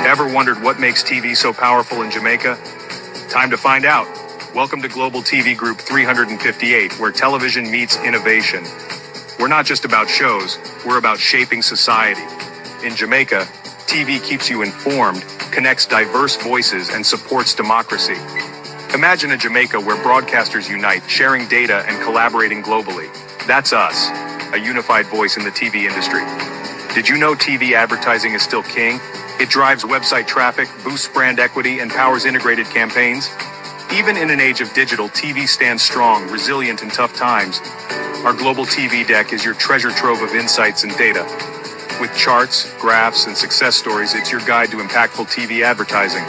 Ever wondered what makes TV so powerful in Jamaica? Time to find out. Welcome to Global TV Group 358, where television meets innovation. We're not just about shows, we're about shaping society. In Jamaica, TV keeps you informed, connects diverse voices, and supports democracy. Imagine a Jamaica where broadcasters unite, sharing data and collaborating globally. That's us, a unified voice in the TV industry. Did you know TV advertising is still king? It drives website traffic, boosts brand equity, and powers integrated campaigns. Even in an age of digital, TV stands strong, resilient in tough times. Our Global TV Deck is your treasure trove of insights and data. With charts, graphs, and success stories, it's your guide to impactful TV advertising.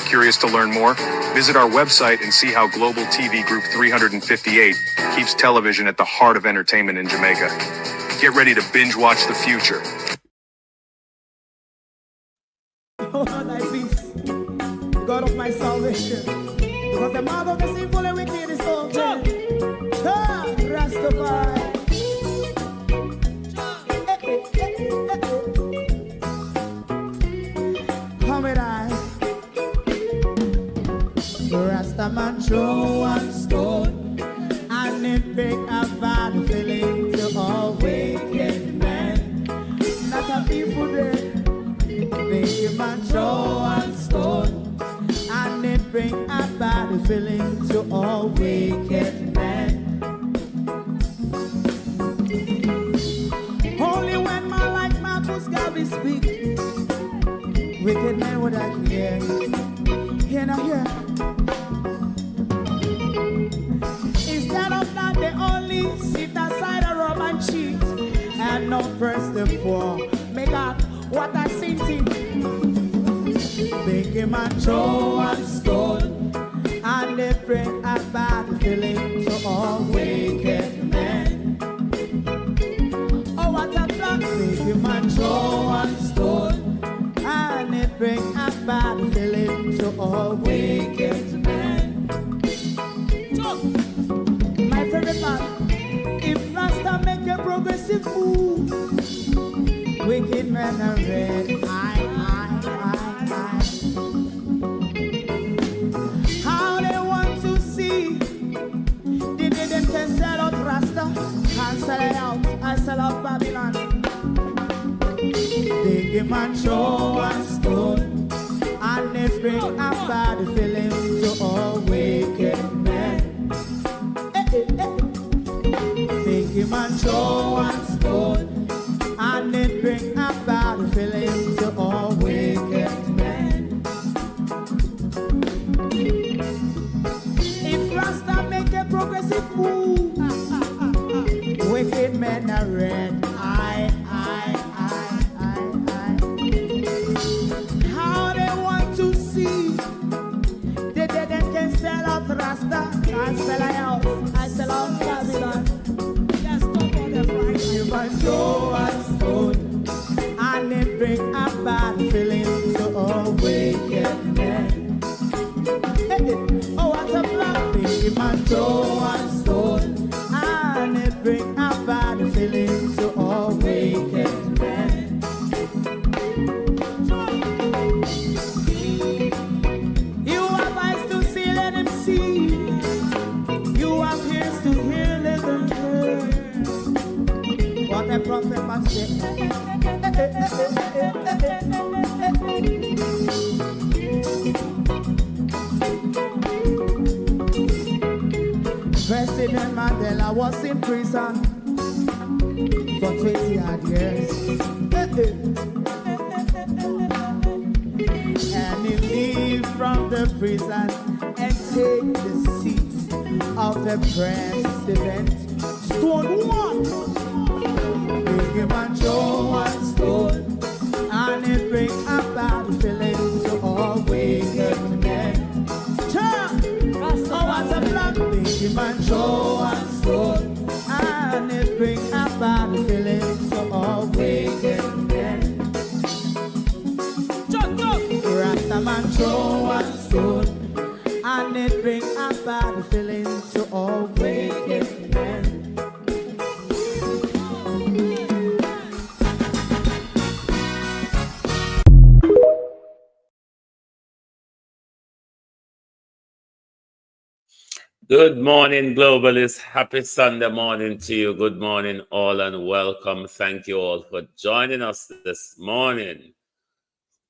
Curious to learn more? Visit our website and see how Global TV Group 358 keeps television at the heart of entertainment in Jamaica. Get ready to binge watch the future. Oh, thy peace, God of my salvation, because the mouth of the sinful and wicked is open. Rastafari. Come with I. Rastaman throw one stone, and it bring a bad feeling to all wicked men. Not a people there. Make him a throw one stone, and it bring a bad feeling to all wicked men. Only when man like Marcus Garvey speak, wicked men would I hear. Hear now hear. Instead of that, they only sit aside and rub and cheat, and not press the floor. Make up what I seen to make him a throw one stone, and they bring a bad feeling to all wicked men. Oh, what a plan! Make him a throw one stone, and they bring a bad feeling to all wicked men. My favorite part, if Rasta make a progressive move, wicked men are red. How they want to see the day them can sell out Rasta and sell it out. I sell out Babylon. They give man throw one stone, and they bring a bad feeling to all wicked men. They give man throw one stone, and it bring a bad feeling to all wicked men. If Rasta make a progressive move, wicked men are red. How they want to see the dead can sell out Rasta and sell out. I sell out Babylon. Yes, stop on the Friday. You must show us. And it bring a bad feeling to all wicked men. Oh, what a plan! Big man throw one stone, and it bring a bad feeling to all wicked men. You have eyes to see, let him see. You have ears to hear, let them hear. What a prophet must say. President Mandela was in prison for 20 odd years. And he leave from the prison and take the seat of the president. Stone one. Big him and throw one stone, and it bring a bad feeling to all wicked men. Oh, what a plan! Big him and throw one stone, and it bring a bad feeling to all wicked men. Rastaman throw one stone, and it bring a bad feeling to all wicked men. Good morning, globalists. Happy Sunday morning to you. Good morning, all, and welcome. Thank you all for joining us this morning.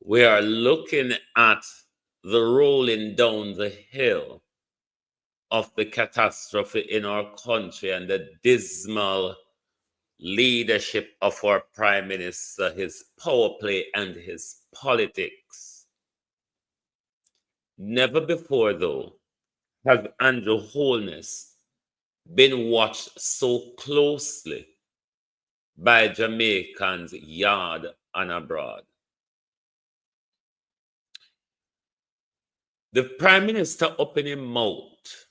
We are looking at the rolling down the hill of the catastrophe in our country and the dismal leadership of our Prime Minister, his power play, and his politics. Never before, though, has Andrew Holness been watched so closely by Jamaicans yard and abroad. The Prime Minister opened his mouth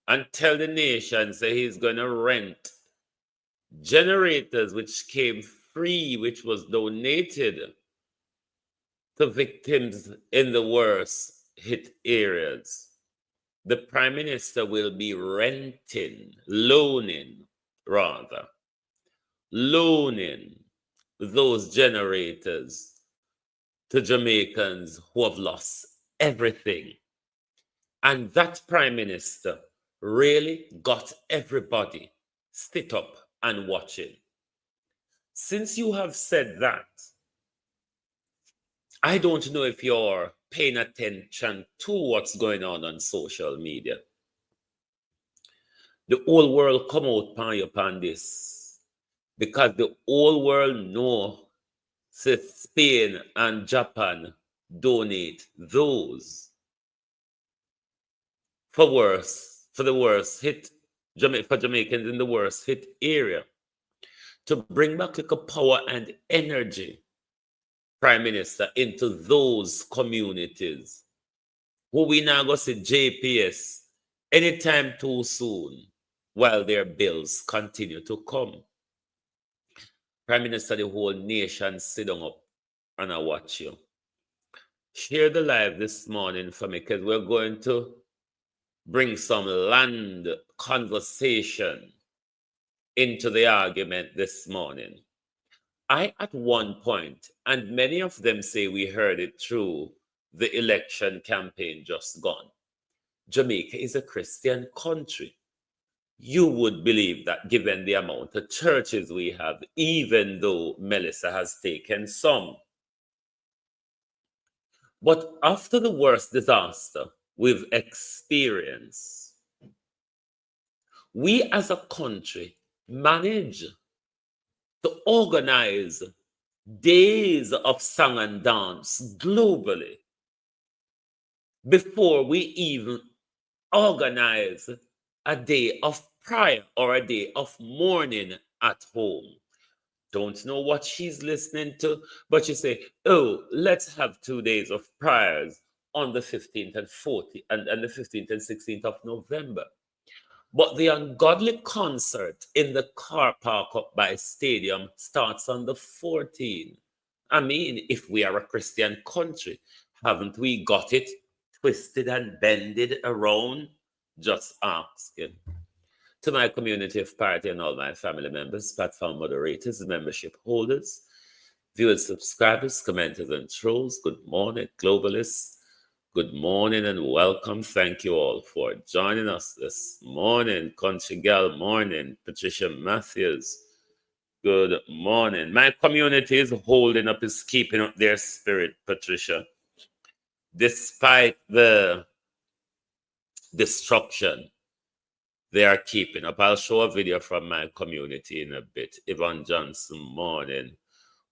and tell the nation that he's going to rent generators which came free, which was donated to victims in the worst hit areas. The Prime Minister will be loaning those generators to Jamaicans who have lost everything. And that Prime Minister really got everybody sit up and watching. Since you have said that, I don't know if you're paying attention to what's going on social media. The whole world come out upon this because the whole world know that Spain and Japan donate those for the worst hit, for Jamaicans in the worst hit area, to bring back like a power and energy, Prime Minister, into those communities who we now go see JPS anytime too soon while their bills continue to come. Prime Minister, the whole nation sit down up and I watch you. Share the live this morning for me because we're going to bring some land conversation into the argument this morning. I, at one point, and many of them say we heard it through the election campaign just gone, Jamaica is a Christian country. You would believe that given the amount of churches we have, even though Melissa has taken some. But after the worst disaster we've experienced, we as a country manage to organize days of song and dance globally before we even organize a day of prayer or a day of mourning at home. Don't know what she's listening to, but you say, oh, let's have 2 days of prayers on the 15th and 14th and the 15th and 16th of November. But the ungodly concert in the car park up by stadium starts on the 14th. I mean, if we are a Christian country, haven't we got it twisted and bended around? Just asking. To my community of party and all my family members, platform moderators, membership holders, viewers, subscribers, commenters, and trolls, good morning, globalists. Good morning and welcome. Thank you all for joining us this morning. Country Gal morning. Patricia Matthews, good morning. My community is holding up, is keeping up their spirit, Patricia, despite the destruction. They are keeping up. I'll show a video from my community in a bit. Yvonne Johnson, morning.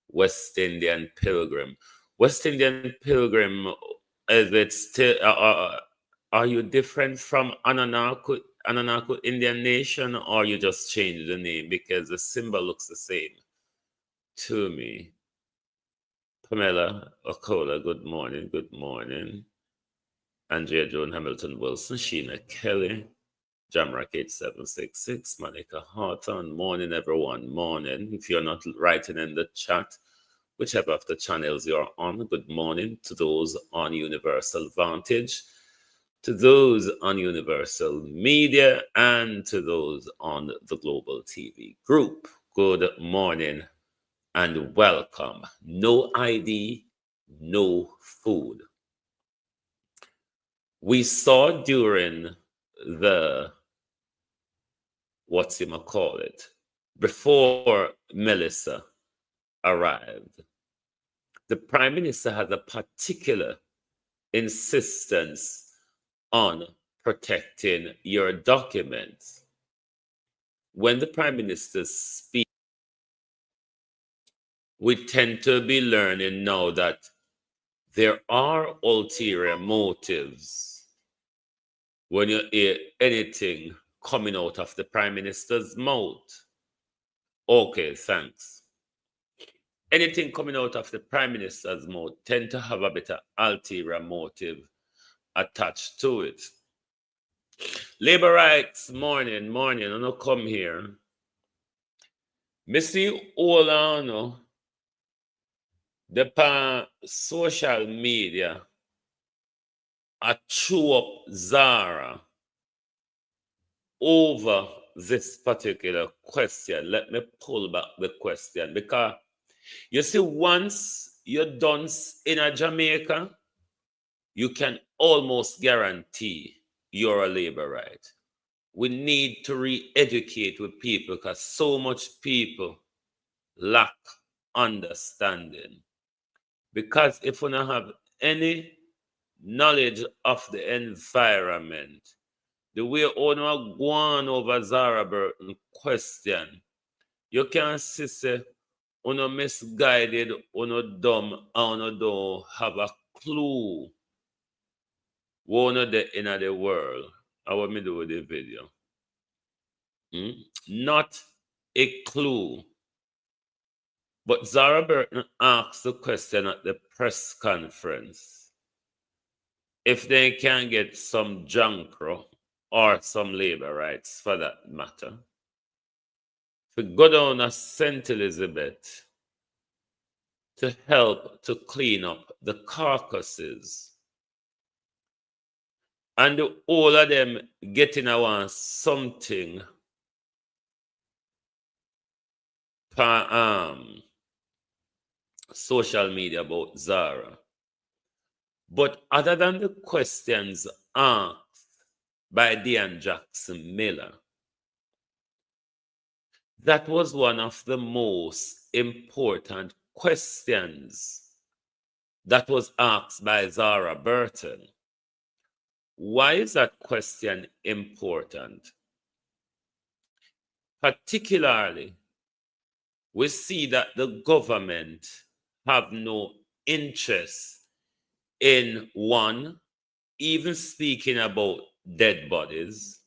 West Indian Pilgrim. West Indian Pilgrim, is it still, are you different from Ananaku Indian Nation, or you just changed the name? Because the symbol looks the same to me. Pamela Okola, good morning. Good morning. Andrea Joan Hamilton Wilson, Sheena Kelly. Jamrock 8766, Monica Hawthorne, morning everyone, morning. If you're not writing in the chat, whichever of the channels you're on, good morning to those on Universal Vantage, to those on Universal Media, and to those on the Global TV Group. Good morning and welcome. No ID, no food. We saw during the, before Melissa arrived, the Prime Minister had a particular insistence on protecting your documents. When the Prime Minister speaks, we tend to be learning now that there are ulterior motives when you hear anything coming out of the Prime Minister's mouth. Okay, thanks. Anything coming out of the Prime Minister's mouth tend to have a bit of ulterior motive attached to it. Labor rights, morning, I no come here. Me see all on the social media I chew up Zara over this particular question. Let me pull back the question, because you see, once you're done in a Jamaica, you can almost guarantee you're a labor right. We need to re-educate with people because so much people lack understanding. Because if we don't have any knowledge of the environment, the way one go on over Zara Burton question, you can see say uno misguided, uno dumb, and uno don't have a clue what uno de in the world. How me do with the video? Not a clue. But Zara Burton asked the question at the press conference if they can get some Jankro or some labor rights for that matter, to go down to St. Elizabeth to help to clean up the carcasses. And all of them getting around something per social media about Zara. But other than the questions asked by Dean Jackson Miller, that was one of the most important questions that was asked by Zara Burton. Why is that question important? Particularly, we see that the government have no interest in, one, even speaking about dead bodies,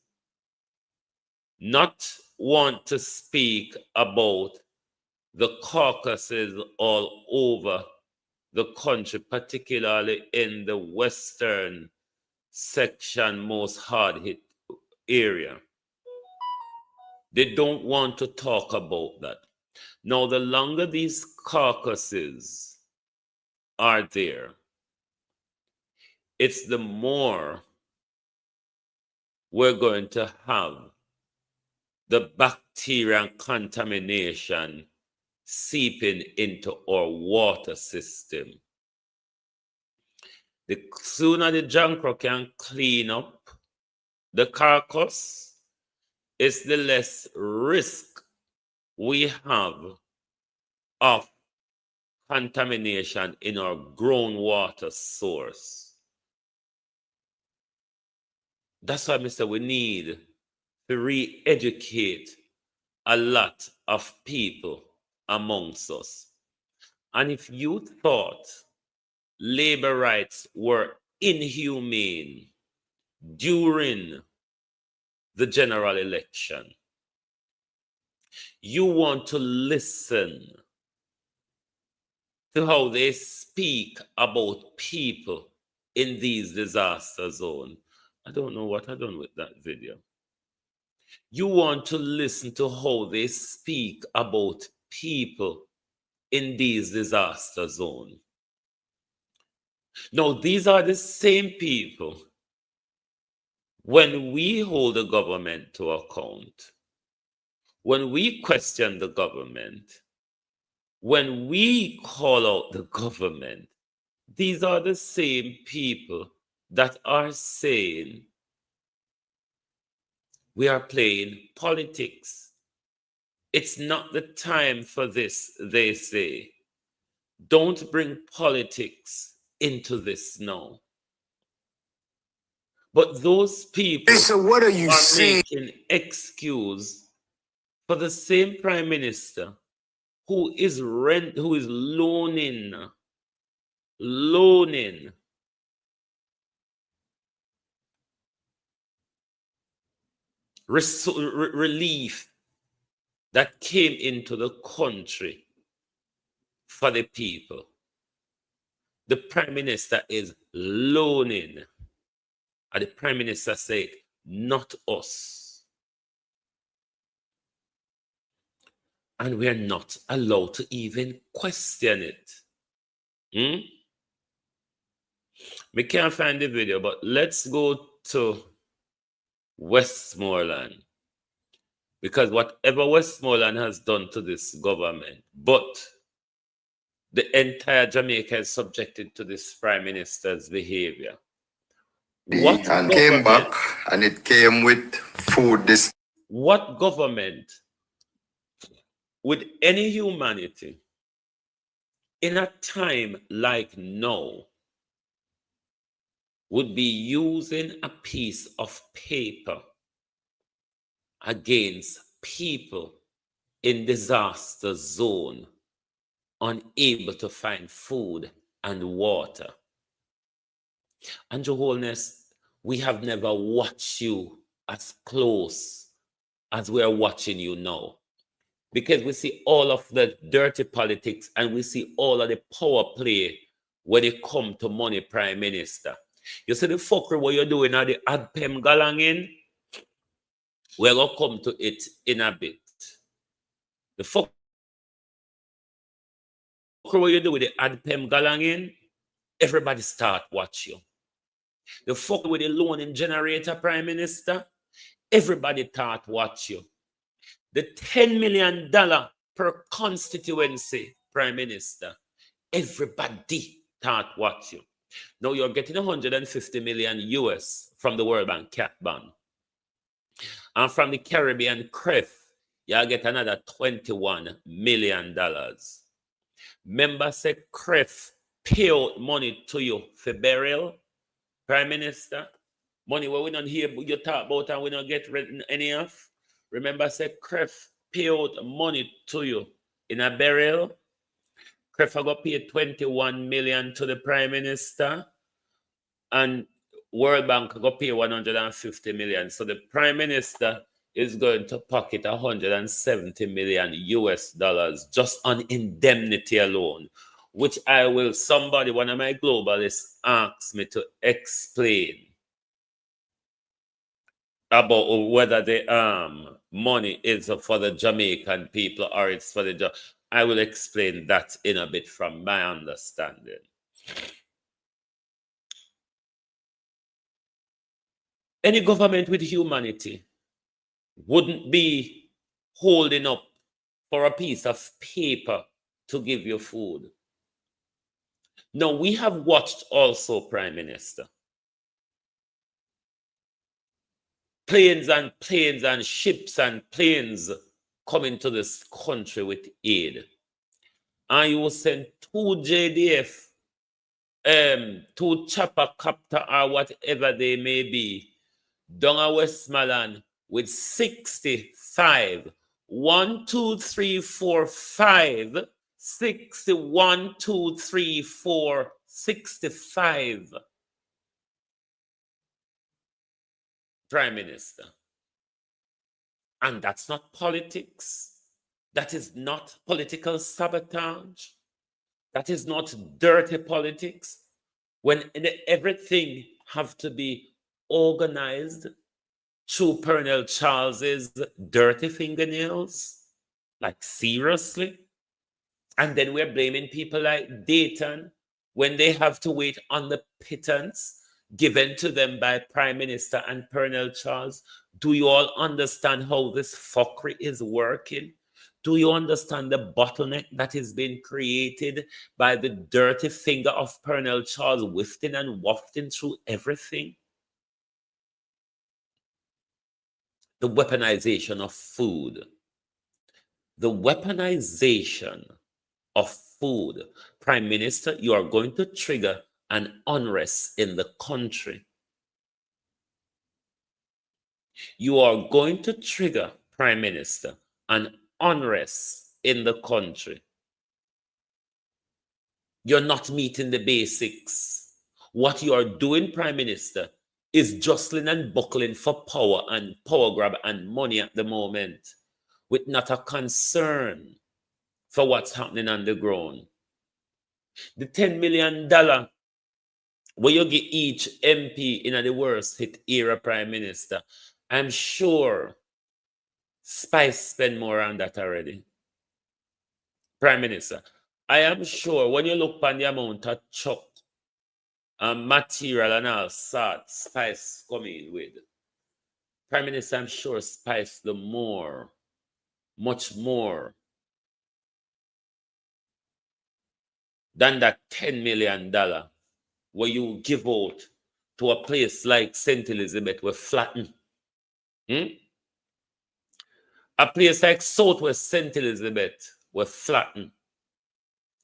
not want to speak about the carcasses all over the country, particularly in the western section, most hard-hit area. They don't want to talk about that. Now, the longer these carcasses are there, it's the more we're going to have the bacteria and contamination seeping into our water system. The sooner the Jankro can clean up the carcass, it's the less risk we have of contamination in our groundwater source. That's why, Mr. We need to re-educate a lot of people amongst us. And if you thought labor rights were inhumane during the general election, you want to listen to how they speak about people in these disaster zones. I don't know what I've done with that video. You want to listen to how they speak about people in these disaster zones. Now, these are the same people, when we hold the government to account, when we question the government, when we call out the government, these are the same people that are saying We are playing politics. It's not the time for this, they say. Don't bring politics into this now. But those people So what are you are saying? making excuse for the same prime minister who is loaning relief that came into the country for the people. The prime minister is loaning. And the prime minister said, not us. And we are not allowed to even question it. We can't find the video, but let's go to Westmoreland. Because whatever Westmoreland has done to this government, but the entire Jamaica is subjected to this prime minister's behavior. And came back, and it came with food. What government with any humanity in a time like now would be using a piece of paper against people in disaster zone, unable to find food and water? And your Holness, we have never watched you as close as we are watching you now. Because we see all of the dirty politics and we see all of the power play when it comes to money, Prime Minister. You see the fuckery what you're doing at the Adpem Galangin? We're going to come to it in a bit. The fuckery what you do with the Adpem Galangin, everybody start watch you. The fuck with the loaning generator, Prime Minister, everybody start watch you. The $10 million per constituency, Prime Minister, everybody start watch you. Now you're getting 150 million US from the World Bank Cap Bond. And from the Caribbean CREF, you'll get another $21 million. Remember, say CREF pay out money to you for burial, Prime Minister. Money where we don't hear you talk about and we don't get any of. Remember, say CREF pay out money to you in a burial. CREF are going to pay 21 million to the Prime Minister. And World Bank are going to pay 150 million. So the Prime Minister is going to pocket 170 million US dollars just on indemnity alone, which one of my globalists asked me to explain about whether the money is for the Jamaican people or it's for the I will explain that in a bit from my understanding. Any government with humanity wouldn't be holding up for a piece of paper to give you food. Now, we have watched also, Prime Minister, planes and planes and ships and planes coming to this country with aid. And you will send 2 JDF, 2 chopper copter or whatever they may be, down a Westmoreland with 65, 1, 2, 3, 4, 5, 60, 1, 2, 3, 4, 65. Prime Minister. And that's not politics. That is not political sabotage. That is not dirty politics. When everything have to be organized through Colonel Charles's dirty fingernails. Like, seriously? And then we're blaming people like Dayton when they have to wait on the pittance given to them by Prime Minister and Colonel Charles. Do you all understand how this fuckery is working? Do you understand the bottleneck that is being created by the dirty finger of Colonel Charles wafting and wafting through everything? the weaponization of food. The weaponization of food. Prime Minister, you are going to trigger an unrest in the country. You are going to trigger, Prime Minister, an unrest in the country. You're not meeting the basics. What you are doing, Prime Minister, is jostling and buckling for power and power grab and money at the moment, with not a concern for what's happening on the ground. The $10 million where you get each MP in the worst hit era, Prime Minister, I'm sure Spice spend more on that already. Prime Minister, I am sure when you look on the amount of chuck and material and all sorts Spice coming with, Prime Minister, I'm sure Spice the more, much more than that $10 million where you give out to a place like St. Elizabeth where flatten. A place like Southwest St. Elizabeth where flatten.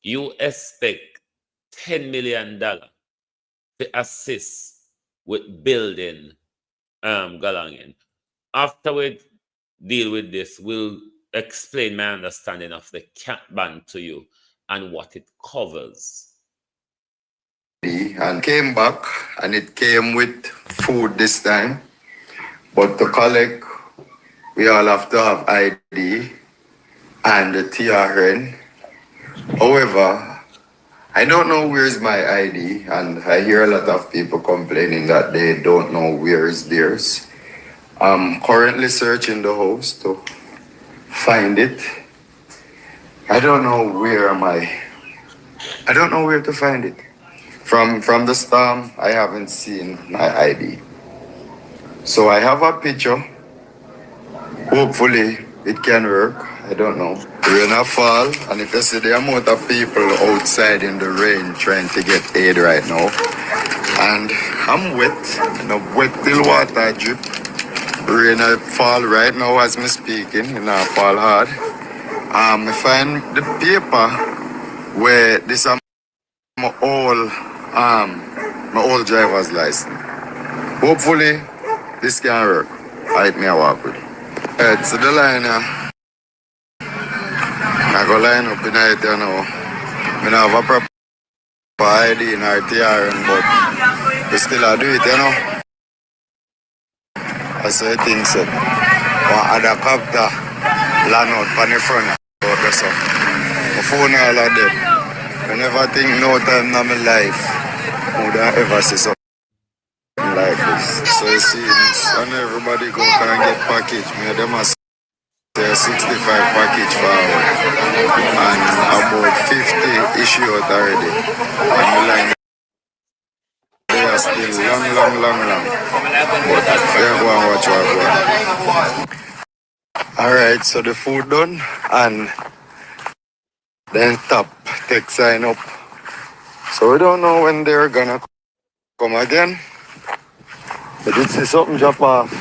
You expect $10 million to assist with building Galangin. After we deal with this, we'll explain my understanding of the cat ban to you and what it covers. And came back, and it came with food this time. But to collect, we all have to have ID and the TRN. However, I don't know where's my ID, and I hear a lot of people complaining that they don't know where is theirs. I'm currently searching the house to find it. I don't know where I don't know where to find it. From the storm, I haven't seen my ID. So I have a picture. Hopefully it can work. I don't know. Rain a fall, and if you see the amount of people outside in the rain trying to get aid right now, and I'm wet, wet till water drip. Rain a fall right now as me speaking, fall hard. I find the paper where this is my old driver's license. Hopefully this can work. Alright, me I walk with it. Alright, so the line I go line up in it, I don't have a proper ID in RTR, but we still do it, I say things so. One other copter land out on the front of the sun. My phone all of them. I never think no time in my life would I ever see something like this. So you see, when everybody go and get package, me them must say 65 package for hour. And about 50 issue out already. And the line they are still long. But yeah, go and watch what go. Alright, so the food done, and then top take sign up. So we don't know when they're gonna come again. I did see something drop off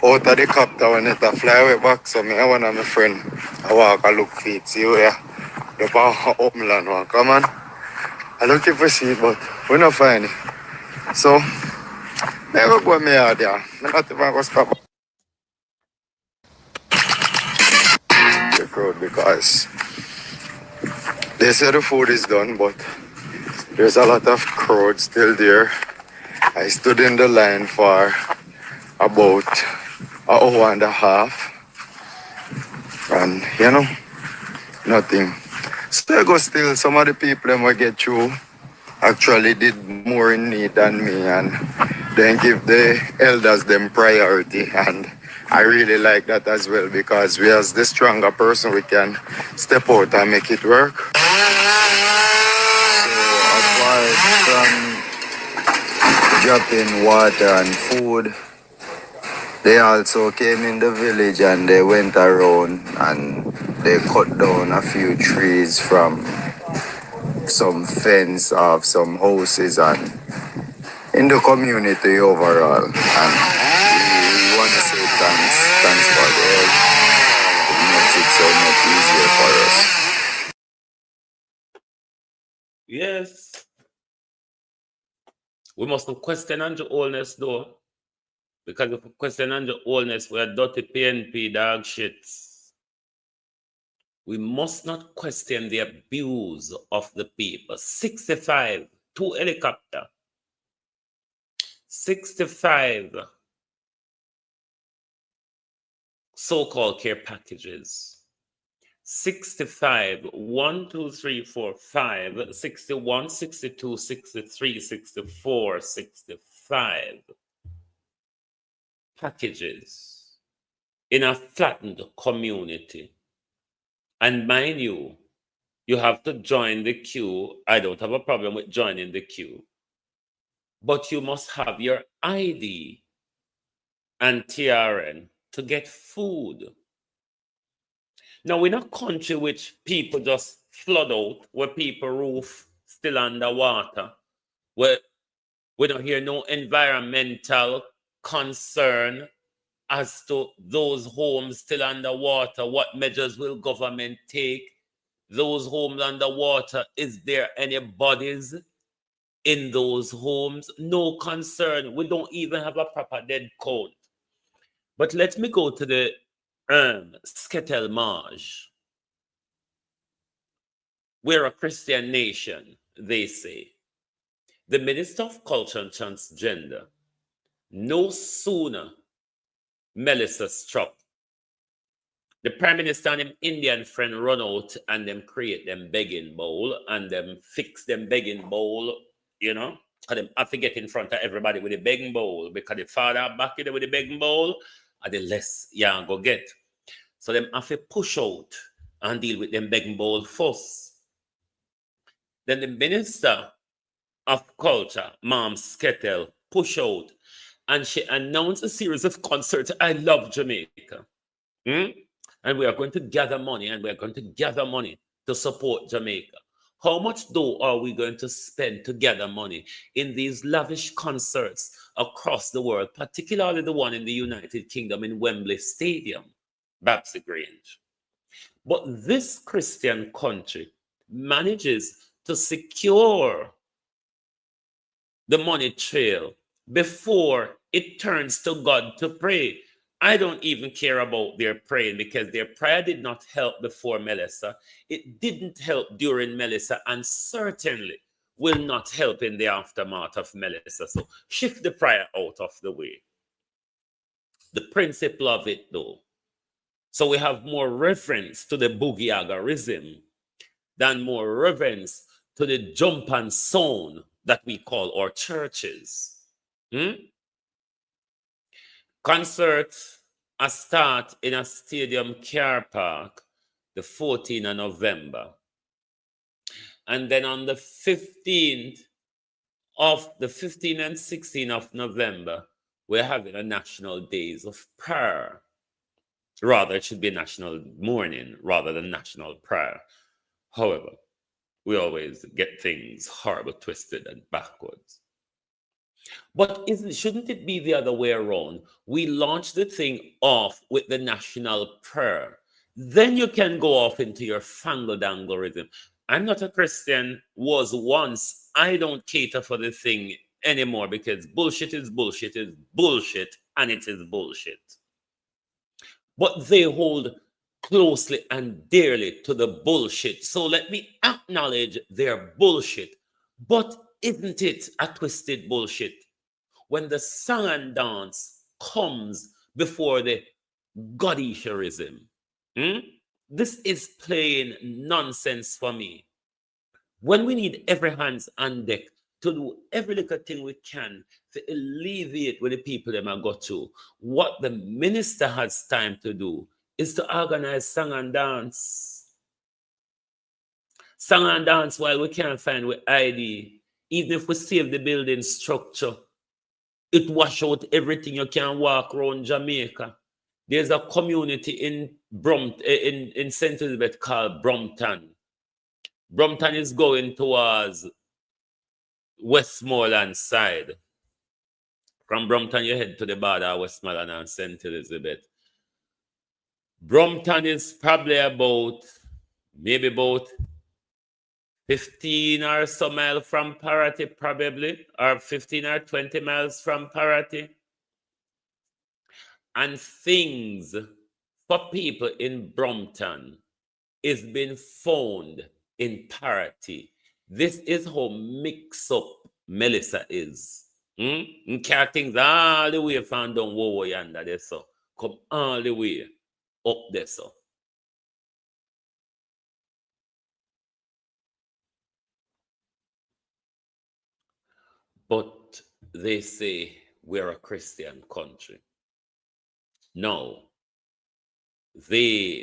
out of the copter when it fly away back. So me and one of my friend I walk and look for it. See where the bar open land one. Come on. I looking for it, but we not find it. So never go me out there. I'm not even gonna stop the crowd because they say the food is done, but there's a lot of crowd still there. I stood in the line for about an hour and a half, and nothing. Still, some of the people that I get through actually did more in need than me, and then give the elders them priority, and I really like that as well, because we as the stronger person, we can step out and make it work. So apart from dropping water and food, they also came in the village and they went around and they cut down a few trees from some fence of some houses and in the community overall. And we want to say thanks. Thanks for the help. It makes it so much easier for us. Yes. We mustn't question Andrew Holness though. Because if we question Andrew Holness, we are dirty PNP dog shits. We must not question the abuse of the people. 65, 2 helicopter. 65 so-called care packages. 65, 1, 2, 3, 4, 5, 61, 62, 63, 64, 65 packages in a flattened community. And mind you, you have to join the queue. I don't have a problem with joining the queue. But you must have your ID and TRN to get food. Now, in a country which people just flood out, where people roof still underwater, where we don't hear no environmental concern as to those homes still underwater, what measures will government take? Those homes underwater, is there any bodies in those homes? No concern. We don't even have a proper dead count. But let me go to the Skettle Marsh. We're a Christian nation, they say. The Minister of Culture and Transgender, no sooner Melissa struck, the Prime Minister and him Indian friend run out and them create them begging bowl and them fix them begging bowl, you know, and them have to get in front of everybody with a begging bowl, because the father back there with the begging bowl, and the less you go get. So them have to push out and deal with them begging bowl first. Then the Minister of Culture, Mom Skettle, push out, and she announced a series of concerts. I love Jamaica. And we are going to gather money, and we are going to gather money to support Jamaica. How much dough are we going to spend to gather money in these lavish concerts across the world, particularly the one in the United Kingdom in Wembley Stadium, Babsy Grange? But this Christian country manages to secure the money trail before it turns to God to pray. I don't even care about their praying, because their prayer did not help before Melissa. It didn't help during Melissa, and certainly will not help in the aftermath of Melissa. So shift the prayer out of the way. The principle of it, though. So we have more reference to the boogie algorithm than more reverence to the jump and sound that we call our churches. Concerts are start in a stadium car park the 14th of November. And then on the 15th and 16th of November, we're having a national days of prayer. Rather, it should be national mourning rather than national prayer. However, we always get things horrible, twisted, and backwards. But shouldn't it be the other way around? We launch the thing off with the national prayer. Then you can go off into your fangle-dangle rhythm. I'm not a Christian, was once. I don't cater for the thing anymore, because bullshit is bullshit is bullshit, and it is bullshit. But they hold closely and dearly to the bullshit. So let me acknowledge their bullshit. But isn't it a twisted bullshit when the song and dance comes before the godisherism? This is plain nonsense for me. When we need every hands on deck to do every little thing we can to alleviate what the people them are got to, what the minister has time to do is to organize song and dance. Song and dance while we can't find with ID. Even if we save the building structure, it wash out everything. You can walk around Jamaica. There's a community in in St. Elizabeth called Brompton. Brompton is going towards Westmoreland side. From Brompton, you head to the border, Westmoreland and St. Elizabeth. Brompton is probably maybe about 15 or so miles from Paraty, probably, or 15 or 20 miles from Paraty. And things for people in Brompton is being found in Paraty. This is how mix up Melissa is. You carry things all the way from down Wowo yonder there, so come all the way up there, so. But they say we're a Christian country. No.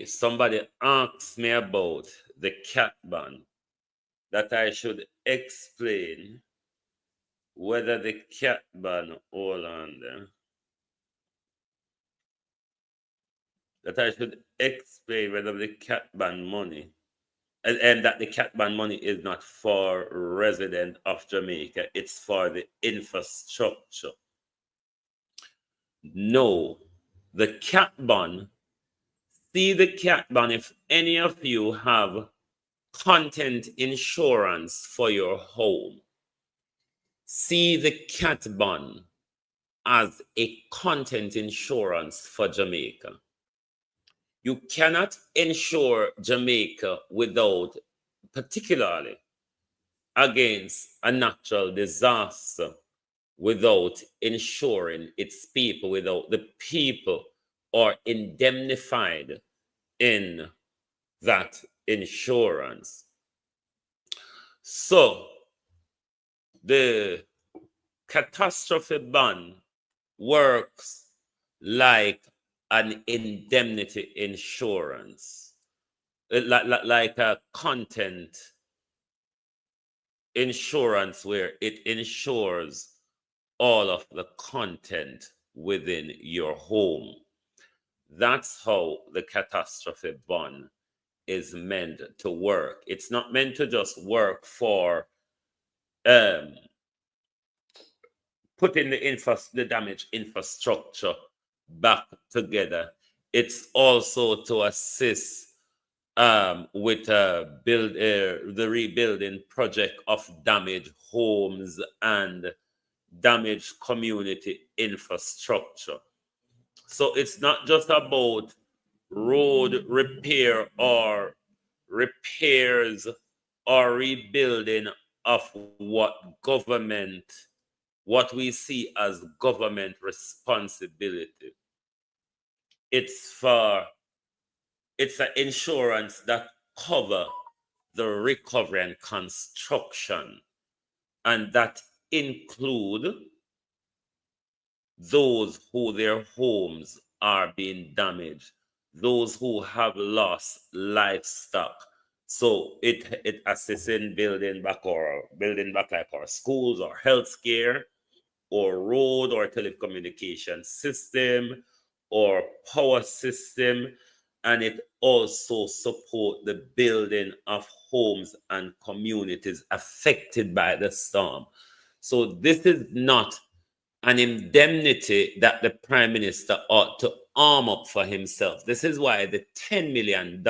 Somebody asked me about the cat ban, that I should explain whether the cat ban, hold on there, that I should explain whether the cat ban money, and that the cat ban money is not for resident of Jamaica, it's for the infrastructure. No, the cat ban, see the cat ban, if any of you have content insurance for your home, see the cat ban as a content insurance for Jamaica. You cannot insure Jamaica without, particularly against a natural disaster, without insuring its people, without the people are indemnified in that insurance. So the catastrophe ban works like an indemnity insurance, like a content insurance where it insures all of the content within your home. That's how the catastrophe bond is meant to work. It's not meant to just work for putting the damaged infrastructure back together. It's also to assist with the rebuilding project of damaged homes and damaged community infrastructure. So it's not just about road repair or repairs or rebuilding of what we see as government responsibility. It's an insurance that cover the recovery and construction, and that include those who their homes are being damaged, those who have lost livestock. So it assists in building back like our schools or healthcare or road or telecommunication system or power system, and it also support the building of homes and communities affected by the storm. So this is not an indemnity that the Prime Minister ought to arm up for himself. This is why the $10 million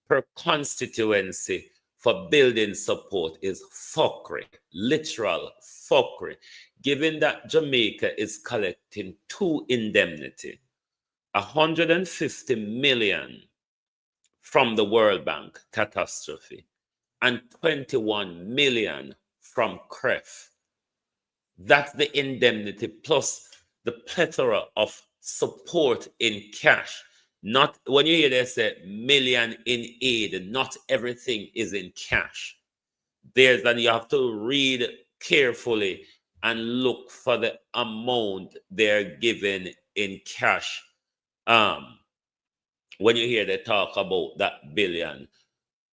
per constituency for building support is fuckery, literal fuckery, given that Jamaica is collecting two indemnity, 150 million from the World Bank catastrophe and 21 million from CREF. That's the indemnity plus the plethora of support in cash. Not when you hear they say million in aid, not everything is in cash. And you have to read carefully and look for the amount they're given in cash. When you hear they talk about that billion,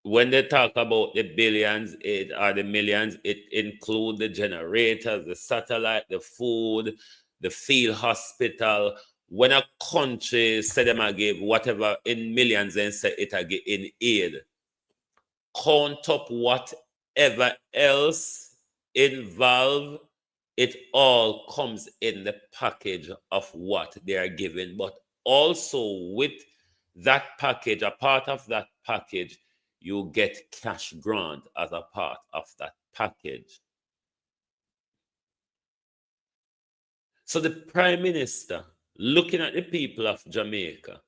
when they talk about the billions or the millions, it includes the generators, the satellite, the food, the field hospital. When a country say them I give whatever in millions and say it I give in aid, count up whatever else involved it all comes in the package of what they are giving, but also with that package, a part of that package, you get cash grant as a part of that package. So the Prime Minister, looking at the people of Jamaica,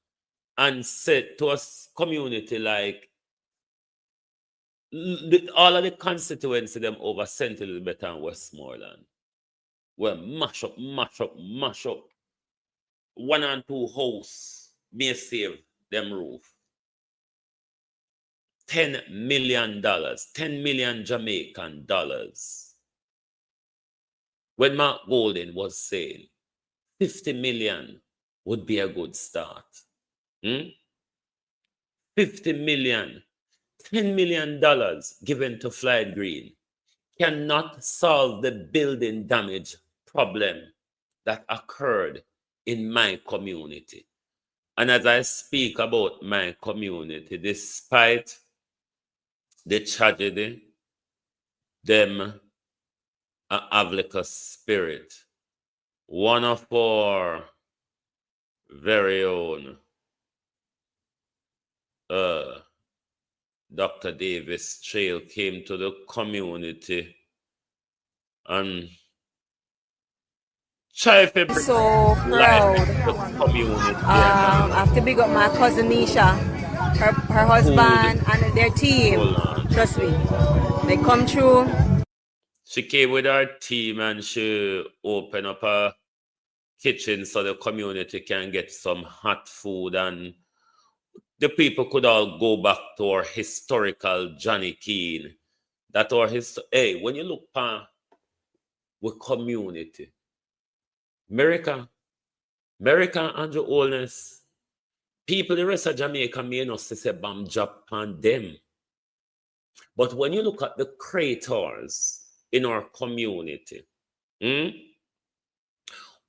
and said to a community like all of the constituency them over St. Elizabeth and Westmoreland, were mash up. 1 and 2 house may save them roof. $10 million, 10 million Jamaican dollars. When Mark Golden was saying 50 million would be a good start. 50 million, $10 million given to Floyd Green cannot solve the building damage problem that occurred in my community. And as I speak about my community, despite the tragedy, them have like a spirit. One of our very own Dr. Davis Trail came to the community and try to bring so proud. to the community. I have to big up my cousin Nisha, her husband, and their team. Trust me, they come through. She came with her team and she opened up a kitchen so the community can get some hot food and the people could all go back to our historical Johnny Keane. That our hey, when you look at with community, America and the Holness, people the rest of Jamaica may not say bam Japan them. But when you look at the creators in our community,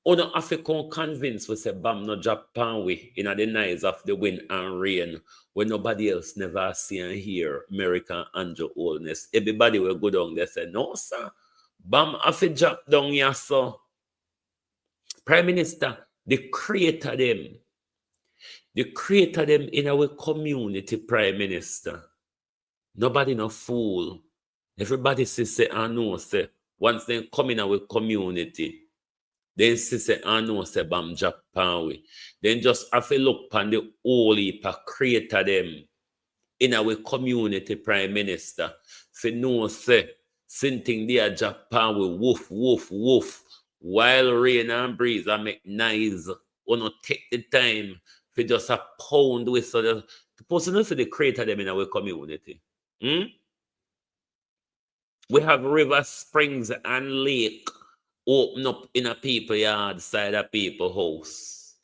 or no African convince we say bam no Japan we in the nights of the wind and rain when nobody else never see and hear American and the Holness. Everybody will go down there say, no sir, bam afi drop down here so. Prime Minister, the creator them in our community, Prime Minister. Nobody no fool. Everybody say and know say once they come in our community, then say and know say bam Japan we. Then just have to look upon the whole heap of creator them in our community, Prime Minister. For know say something there Japan we woof. While rain and breeze I make noise, or not take the time for just a pound with so the person for the creator them in our community. We have river, springs, and lake open up in a people yard side of people house.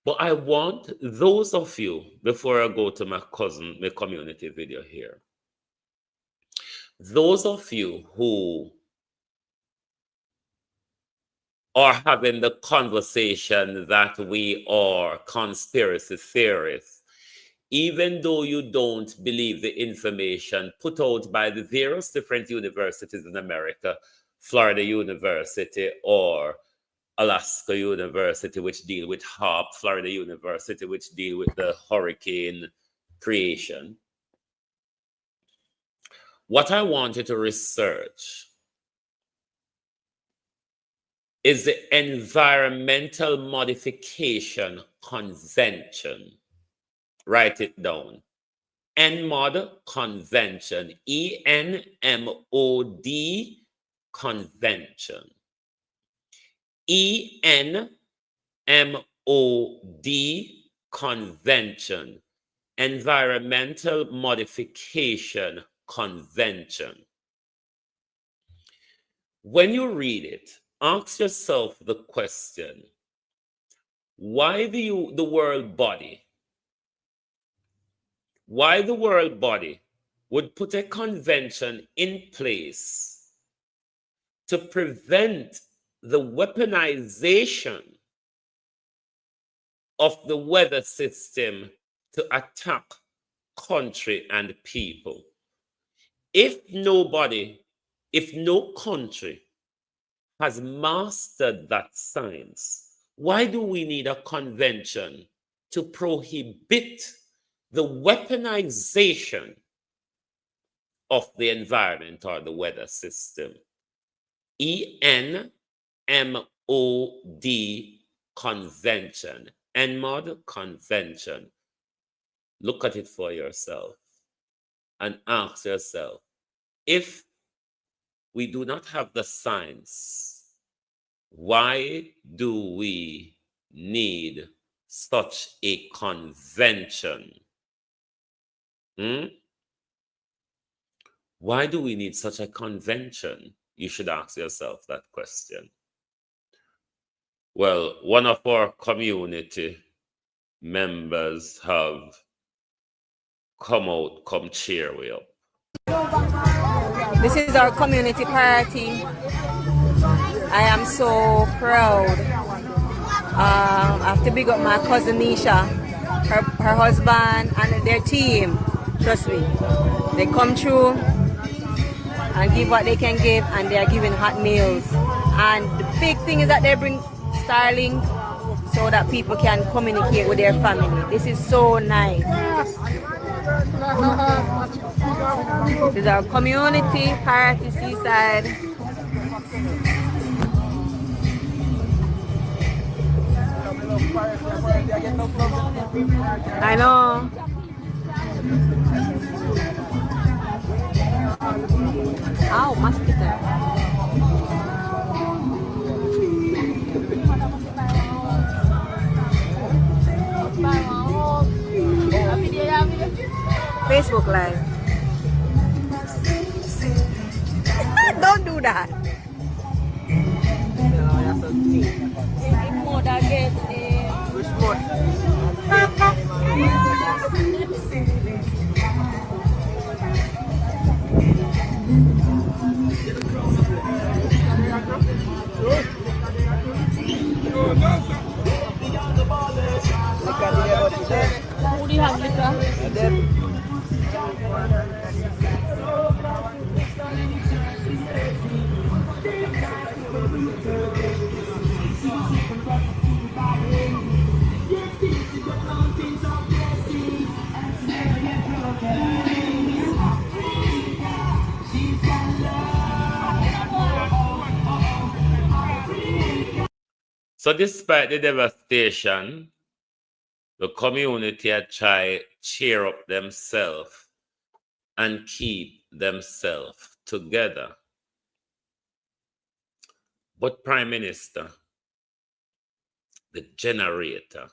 But I want those of you, before I go to my community video here, those of you who are having the conversation that we are conspiracy theorists, even though you don't believe the information put out by the various different universities in America, Florida University or Alaska University, which deal with HARP, Florida University, which deal with the hurricane creation. What I want you to research is the Environmental Modification Convention. Write it down. ENMOD Convention. ENMOD Convention. ENMOD Convention. Environmental Modification Convention. When you read it, ask yourself the question, why the world body would put a convention in place to prevent the weaponization of the weather system to attack country and people. If nobody If no country has mastered that science, why do we need a convention to prohibit the weaponization of the environment or the weather system? ENMOD convention, ENMOD convention. Look at it for yourself and ask yourself, if we do not have the science, why do we need such a convention? Why do we need such a convention? You should ask yourself that question. Well, one of our community members have come cheer we up. This is our community party. I am so proud. I have to big up my cousin Nisha, her husband and their team. Trust me, they come through and give what they can give, and they are giving hot meals. And the big thing is that they bring Starlink so that people can communicate with their family. This is so nice. This is our community party, Seaside. I know. Ow, mosquito. Facebook Live. Don't do that. So despite the devastation, the community had tried cheer up themselves and keep themselves together. But Prime Minister, the generator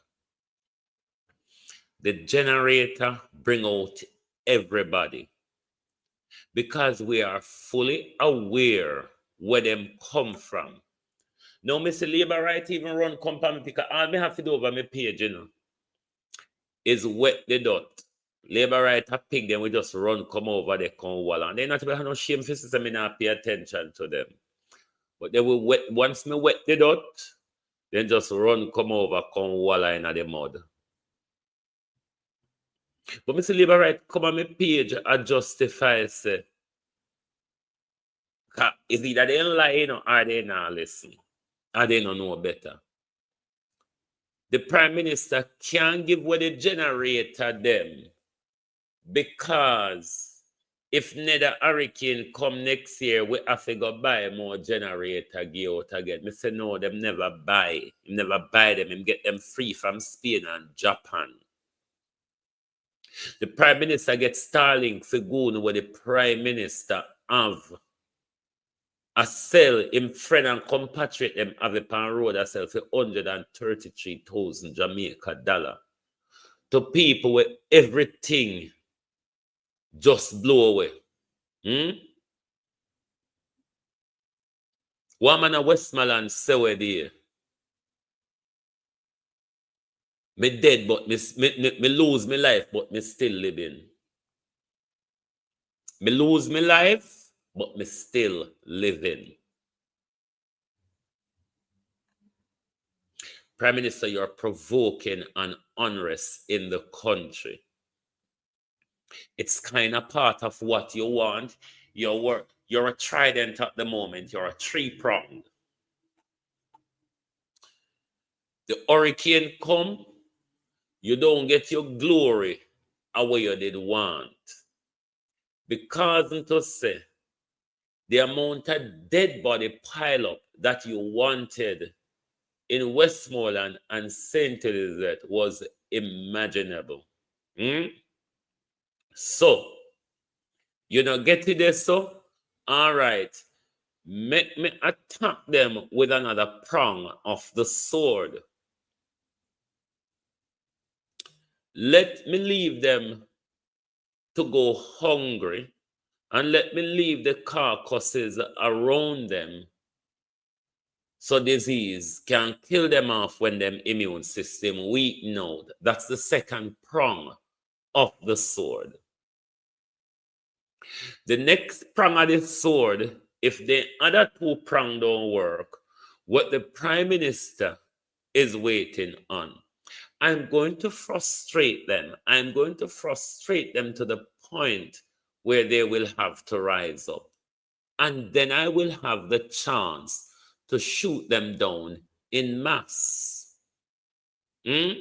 bring out everybody, because we are fully aware where them come from. Now, Mr. Labor right even run company, because all me have to do over my page, is wet the dot. Labor right have pig them, we just run, come over, they come wall. And they not have no shame for system, me not pay attention to them. But they will wet, once me wet the dot, then just run, come over, come wall in the mud. But Mr. Labor right come on my page and justify, say, is either they lying or they not listen? Or they don't know better? The Prime Minister can't give what the generator them, because if neither hurricane come next year, we have to go buy more generator give out again. I say no, them never buy. Him never buy them. Him get them free from Spain and Japan. The Prime Minister gets Starlink for going where the Prime Minister have a sell him friend and compatriot them have a pan road a sell for 133,000 Jamaica dollar to people with everything just blow away. One man a Westmoreland say where there. Me dead, but me lose my life, but me still living. Me lose my life, but me still living. Prime Minister, you're provoking an unrest in the country. It's kind of part of what you want. You're a trident at the moment. You're a three-pronged. The hurricane come, you don't get your glory away you did want. Because to say, the amount of dead body pile up that you wanted in Westmoreland and St. Elizabeth was imaginable. So, you know, get to this, so, all right, make me attack them with another prong of the sword. Let me leave them to go hungry, and let me leave the carcasses around them so disease can kill them off when them immune system weaken out. That's the second prong of the sword. The next prong of the sword, if the other two prongs don't work, what the Prime Minister is waiting on, I'm going to frustrate them. I'm going to frustrate them to the point where they will have to rise up. And then I will have the chance to shoot them down in mass. And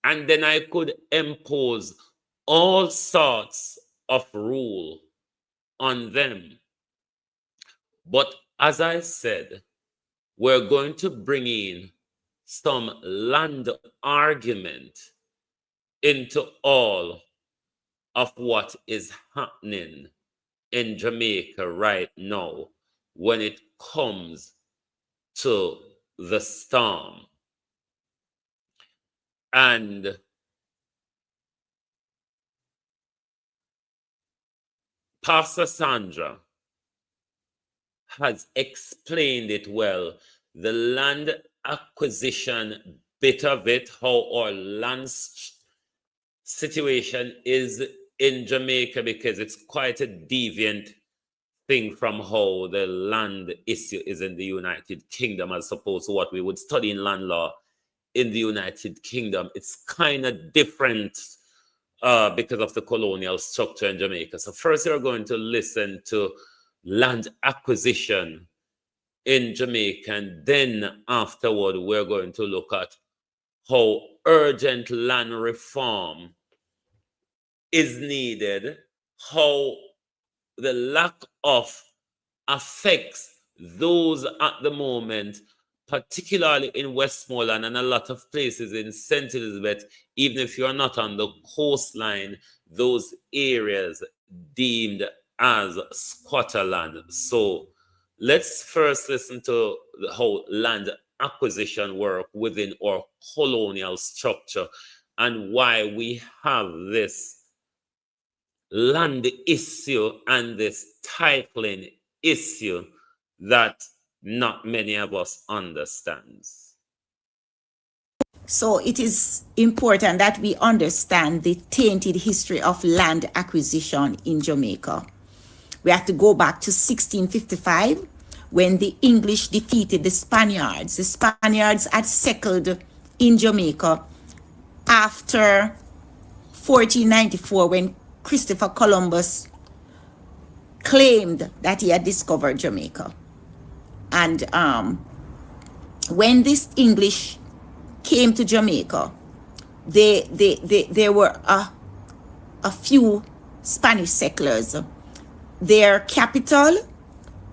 then I could impose all sorts of rule on them. But as I said, we're going to bring in some land argument into all of what is happening in Jamaica right now when it comes to the storm. And Pastor Sandra has explained it well, the land acquisition bit of it, how our land situation is in Jamaica, because it's quite a deviant thing from how the land issue is in the United Kingdom as opposed to what we would study in land law in the United Kingdom. It's kind of different because of the colonial structure in Jamaica. So first you're going to listen to land acquisition in Jamaica, and then afterward we're going to look at how urgent land reform is needed, how the lack of affects those at the moment, particularly in Westmoreland and a lot of places in St. Elizabeth, even if you're not on the coastline, those areas deemed as squatter land. So let's first listen to how land acquisition work within our colonial structure and why we have this land issue and this titling issue that not many of us understands. So it is important that we understand the tainted history of land acquisition in Jamaica. We have to go back to 1655 when the English defeated the Spaniards. The Spaniards had settled in Jamaica after 1494 when Christopher Columbus claimed that he had discovered Jamaica. And when this English came to Jamaica, there were a few Spanish settlers. Their capital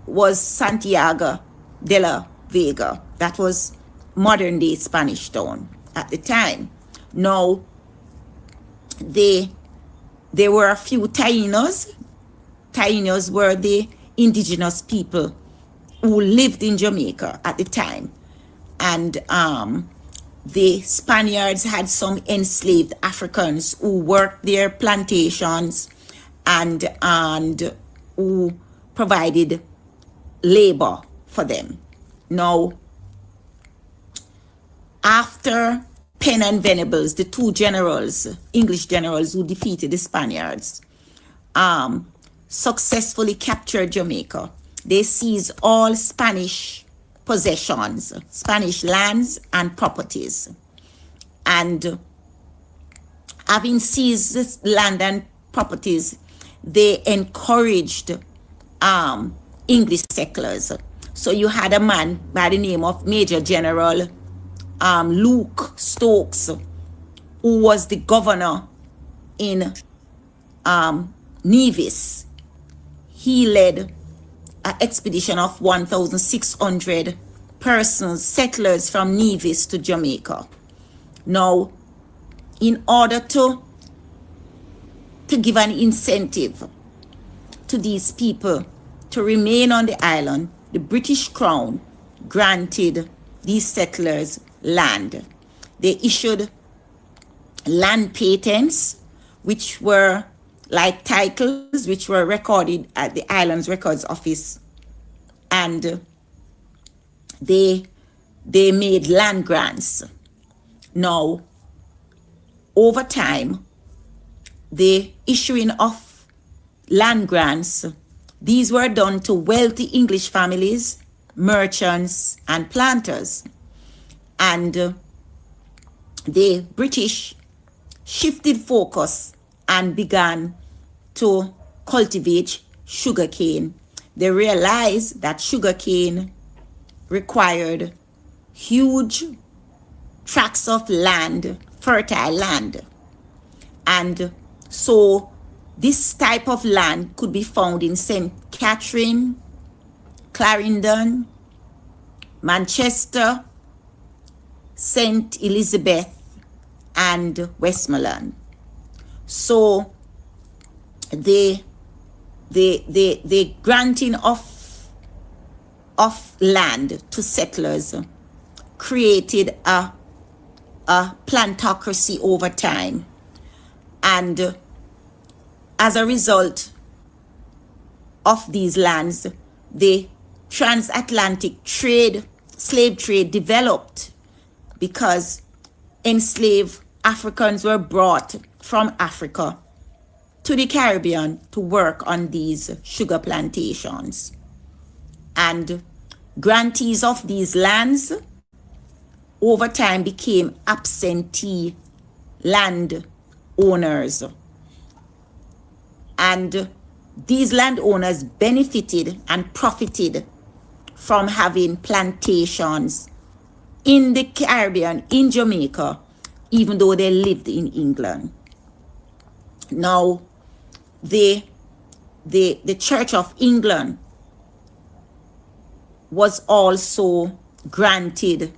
was Santiago de la Vega. That was modern day Spanish town at the time. Now, there were a few Taínos. Taínos were the indigenous people who lived in Jamaica at the time. And the Spaniards had some enslaved Africans who worked their plantations and who provided labor for them. Now, after Penn and Venables, the two generals, English generals who defeated the Spaniards, successfully captured Jamaica, they seized all Spanish possessions, Spanish lands and properties. And having seized this land and properties, they encouraged English settlers. So you had a man by the name of Major General Luke Stokes, who was the governor in Nevis. He led an expedition of 1,600 persons, settlers from Nevis to Jamaica. Now, in order to give an incentive to these people to remain on the island, the British Crown granted these settlers land. They issued land patents, which were like titles, which were recorded at the island's records office, and they made land grants. Now, over time, the issuing of land grants, these were done to wealthy English families, merchants, and planters. And the British shifted focus and began to cultivate sugarcane. They realized that sugarcane required huge tracts of land, fertile land. And so this type of land could be found in St. Catherine, Clarendon, Manchester, St. Elizabeth, and Westmoreland. So the granting of land to settlers created a plantocracy over time. And as a result of these lands, the transatlantic slave trade developed, because enslaved Africans were brought from Africa to the Caribbean to work on these sugar plantations. And grantees of these lands over time became absentee land owners. And these landowners benefited and profited from having plantations in the Caribbean, in Jamaica, even though they lived in England. Now, the Church of England was also granted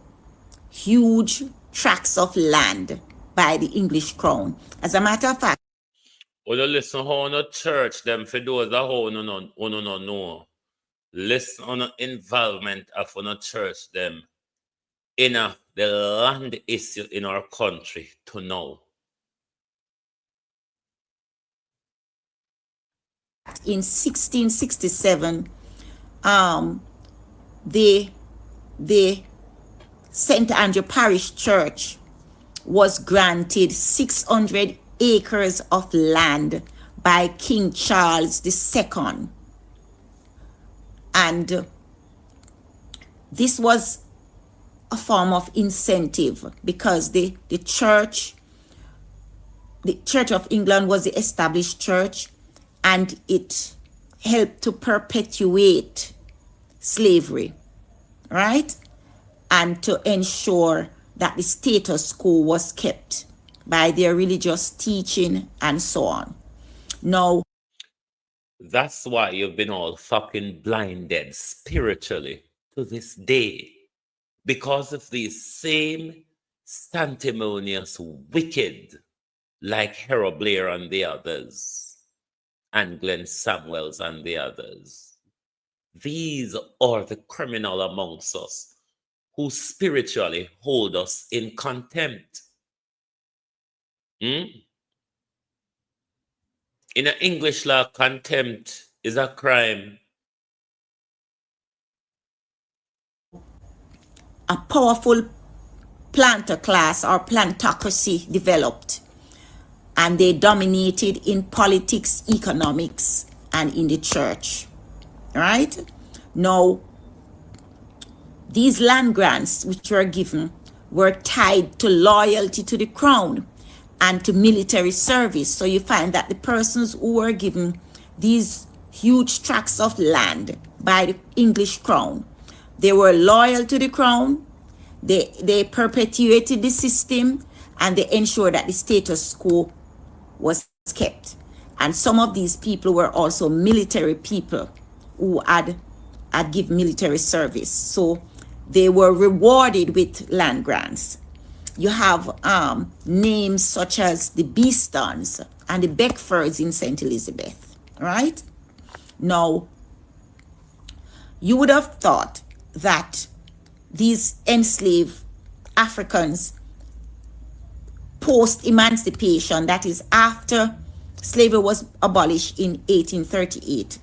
huge tracts of land by the English crown. As a matter of fact, well, listen how on a church, them for those that who no know. Listen on the involvement of on a church, them in the land issue in our country to know. In 1667, the St. Andrew Parish Church was granted 600 acres of land by King Charles II. And this was a form of incentive, because the Church of England was the established church, and it helped to perpetuate slavery, right? And to ensure that the status quo was kept by their religious teaching and so on. Now, that's why you've been all fucking blinded spiritually to this day, because of these same sanctimonious wicked, like Harold Blair and the others, and Glenn Samuels and the others. These are the criminal amongst us who spiritually hold us in contempt. In an English law, contempt is a crime. A powerful planter class or plantocracy developed, and they dominated in politics, economics, and in the church, right? Now, these land grants which were given were tied to loyalty to the crown and to military service. So you find that the persons who were given these huge tracts of land by the English crown. They were loyal to the crown. They perpetuated the system, and they ensured that the status quo was kept. And some of these people were also military people who had given military service. So they were rewarded with land grants. You have names such as the Beestons and the Beckfords in St. Elizabeth, right? Now, you would have thought that these enslaved Africans post-emancipation, that is after slavery was abolished in 1838,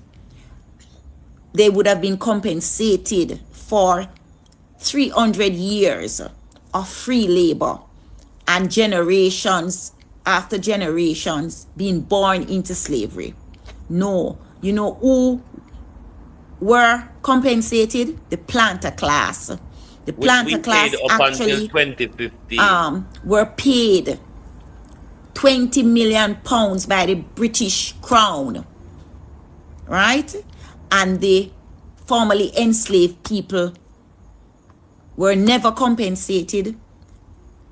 they would have been compensated for 300 years of free labor and generations after generations being born into slavery. No, you know who were compensated? The planter class. The planter class actually were paid 20 million pounds by the British Crown, right? And the formerly enslaved people were never compensated.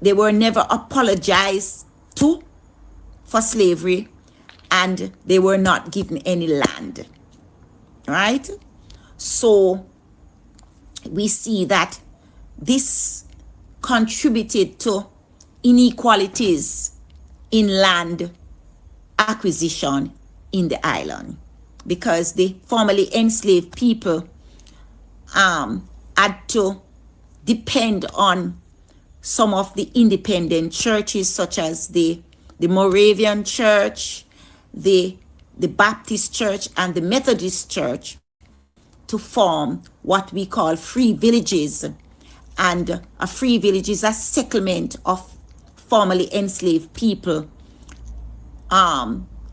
They were never apologized to for slavery, and they were not given any land, right? So we see that this contributed to inequalities in land acquisition in the island, because the formerly enslaved people had to depend on some of the independent churches, such as the Moravian Church, the Baptist Church, and the Methodist Church, to form what we call free villages. And a free village is a settlement of formerly enslaved people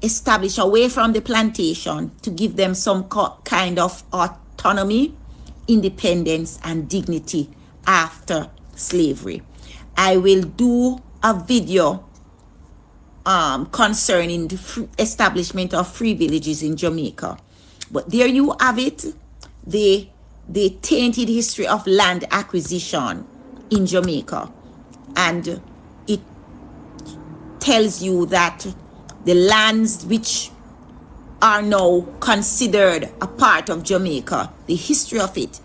established away from the plantation to give them some kind of autonomy, independence, and dignity after slavery. I will do a video concerning the establishment of free villages in Jamaica. But there you have it, the tainted history of land acquisition in Jamaica. And it tells you that the lands which are now considered a part of Jamaica, the history of it,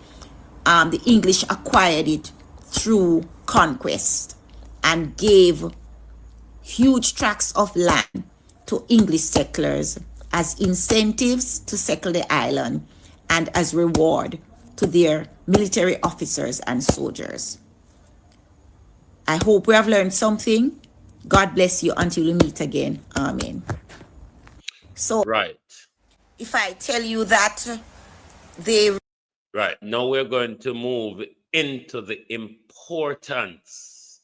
the English acquired it through conquest and gave huge tracts of land to English settlers as incentives to settle the island and as reward to their military officers and soldiers. I hope we have learned something. God bless you until we meet again. Amen. So, right. If I tell you that they... Right. Now we're going to move into the importance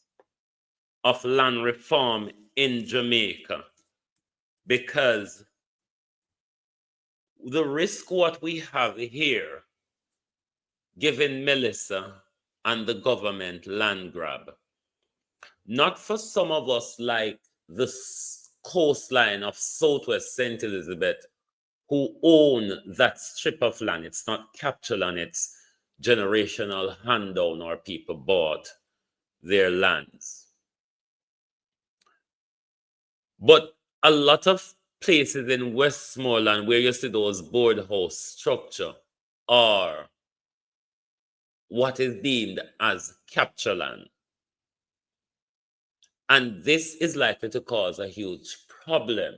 of land reform in Jamaica, because the risk what we have here, giving Melissa and the government land grab, not for some of us like the coastline of Southwest St. Elizabeth who own that strip of land. It's not capture land, it's generational hand-down, or people bought their lands. But a lot of places in Westmoreland where you see those board house structure are what is deemed as capture land. And this is likely to cause a huge problem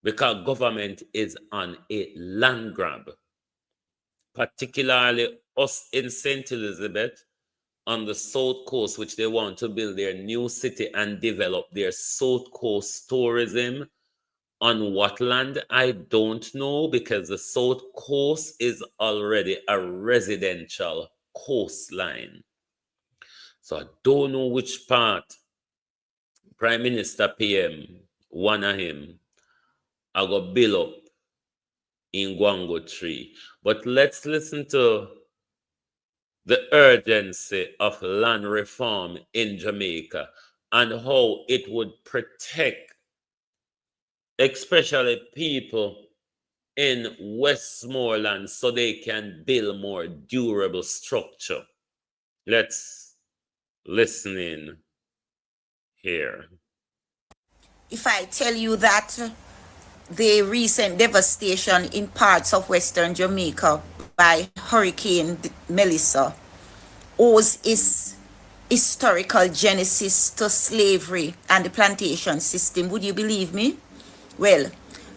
because government is on a land grab, particularly us in St. Elizabeth on the South Coast, which they want to build their new city and develop their South Coast tourism. On what land, I don't know, because the South Coast is already a residential coastline. So I don't know which part Prime Minister PM, one of him, I got build up in Guango Tree. But let's listen to the urgency of land reform in Jamaica and how it would protect especially people in Westmoreland so they can build more durable structure. Let's listen in here. If I tell you that the recent devastation in parts of Western Jamaica by Hurricane Melissa owes its historical genesis to slavery and the plantation system, would you believe me? Well,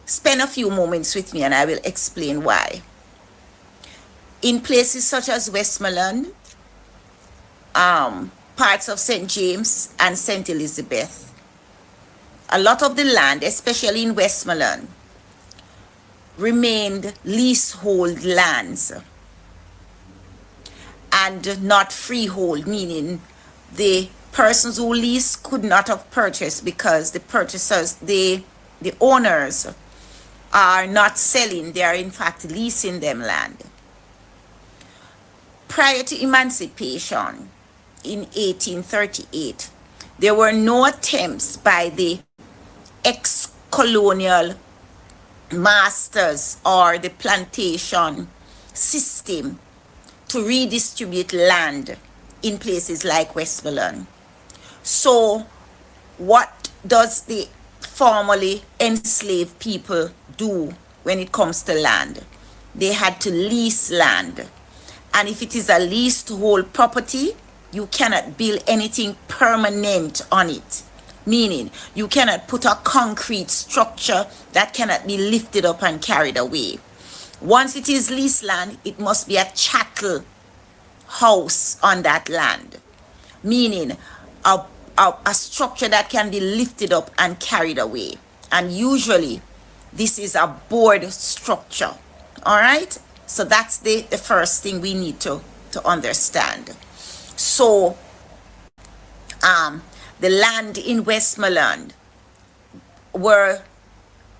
spend a few moments with me and I will explain why. In places such as Westmoreland, parts of St. James and St. Elizabeth, a lot of the land, especially in Westmoreland, remained leasehold lands and not freehold, meaning the persons who lease could not have purchased because the purchasers, the owners are not selling, they are in fact leasing them land. Prior to emancipation in 1838, there were no attempts by the ex-colonial masters or the plantation system to redistribute land in places like Westmoreland. So what does the formerly enslaved people do when it comes to land? They had to lease land. And if it is a leasehold property, you cannot build anything permanent on it. Meaning, you cannot put a concrete structure that cannot be lifted up and carried away. Once it is leased land, it must be a chattel house on that land. Meaning, a structure that can be lifted up and carried away. And usually, this is a board structure. All right? So that's the first thing we need to understand. So, the land in Westmoreland were,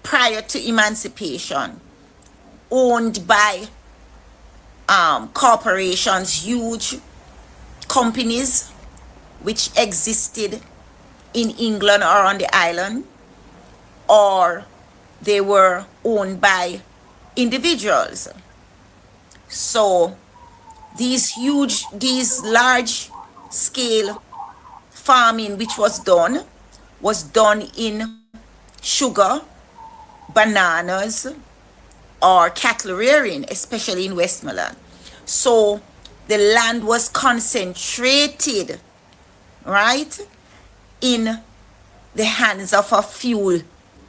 prior to emancipation, owned by corporations, huge companies which existed in England or on the island, or they were owned by individuals. So these large scale farming which was done in sugar, bananas, or cattle rearing, especially in Westmoreland. So the land was concentrated, right, in the hands of a few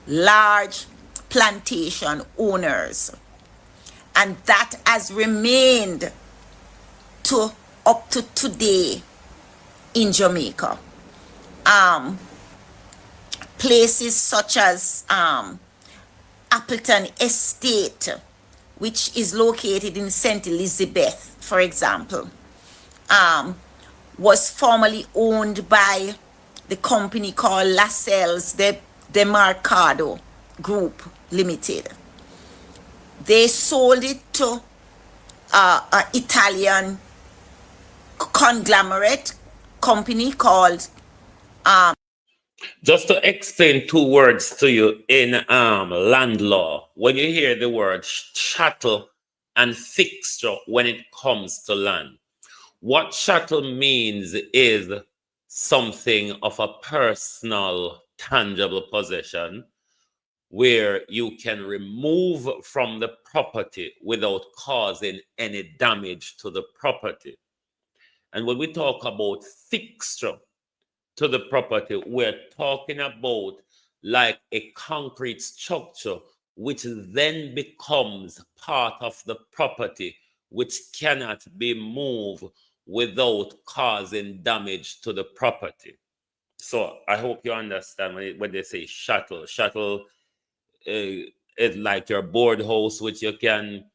large plantation owners. And that has remained up to today in Jamaica. Places such as Appleton Estate, which is located in St. Elizabeth, for example, was formerly owned by the company called Lascelles de Mercado Group Limited. They sold it to an Italian conglomerate company called Just to explain two words to you in land law, when you hear the word chattel and fixture when it comes to land, what chattel means is something of a personal, tangible possession where you can remove from the property without causing any damage to the property. And when we talk about fixture to the property, we're talking about like a concrete structure which then becomes part of the property, which cannot be moved without causing damage to the property. So I hope you understand when they say chattel. Chattel is like your board house, which you can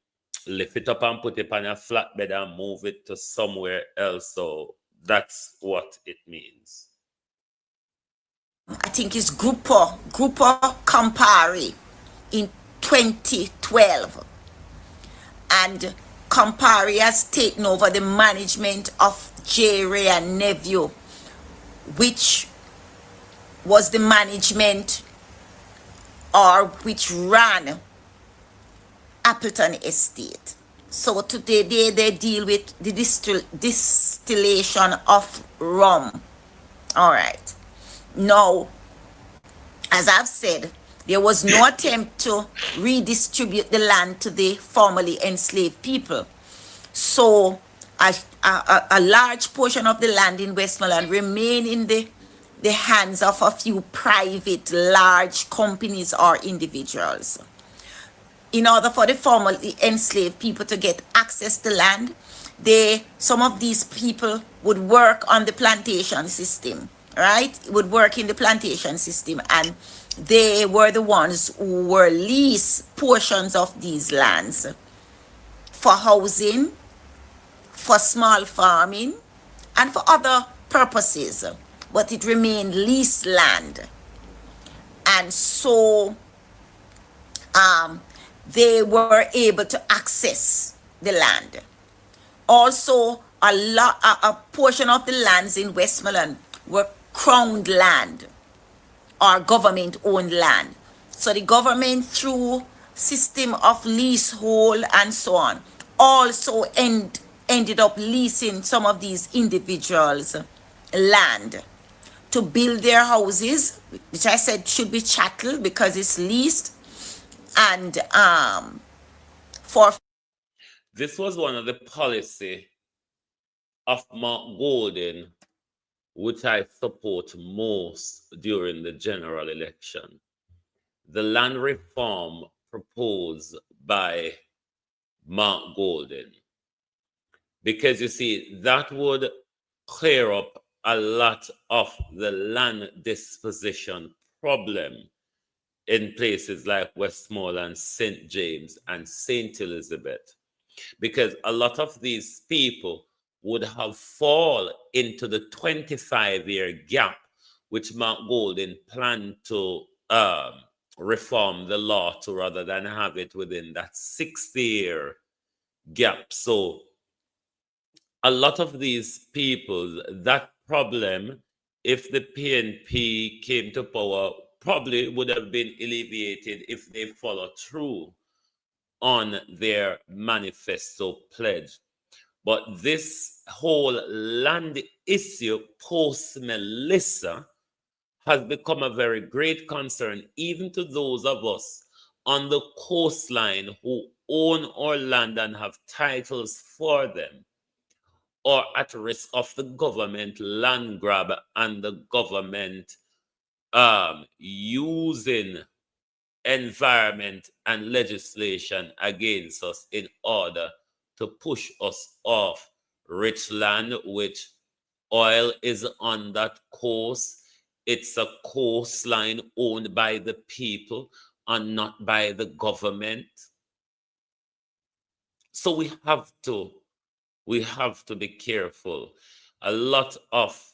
lift it up and put it on a flatbed and move it to somewhere else. So that's what it means. I think it's Gruppo Campari in 2012. And Campari has taken over the management of J. Ray and Nephew, which was the management or which ran Appleton Estate. So today they deal with the distillation of rum. All right. Now, as I've said, there was no attempt to redistribute the land to the formerly enslaved people. So a large portion of the land in Westmoreland remain in the hands of a few private large companies or individuals. In order for the formerly enslaved people to get access to land, some of these people would work on the plantation system, right? Would work in the plantation system, and they were the ones who were lease portions of these lands for housing, for small farming, and for other purposes, but it remained leased land. And so they were able to access the land. Also, a portion of the lands in Westmoreland were crowned land or government-owned land. So the government, through system of leasehold and so on, also ended up leasing some of these individuals land to build their houses, which I said should be chattel because it's leased, and for... This was one of the policy of Mark Golden, which I support most during the general election. The land reform proposed by Mark Golden. Because you see, that would clear up a lot of the land disposition problem in places like Westmoreland, St. James, and St. Elizabeth. Because a lot of these people would have fall into the 25-year gap, which Mark Golden planned to reform the law to, rather than have it within that 60-year gap. So a lot of these people, that problem, if the PNP came to power, probably would have been alleviated if they followed through on their manifesto pledge. But this whole land issue post-Melissa has become a very great concern, even to those of us on the coastline who own our land and have titles for them, or at risk of the government land grab and the government using environment and legislation against us in order to push us off rich land, which oil is on that coast. It's a coastline owned by the people and not by the government. So we have to be careful. A lot of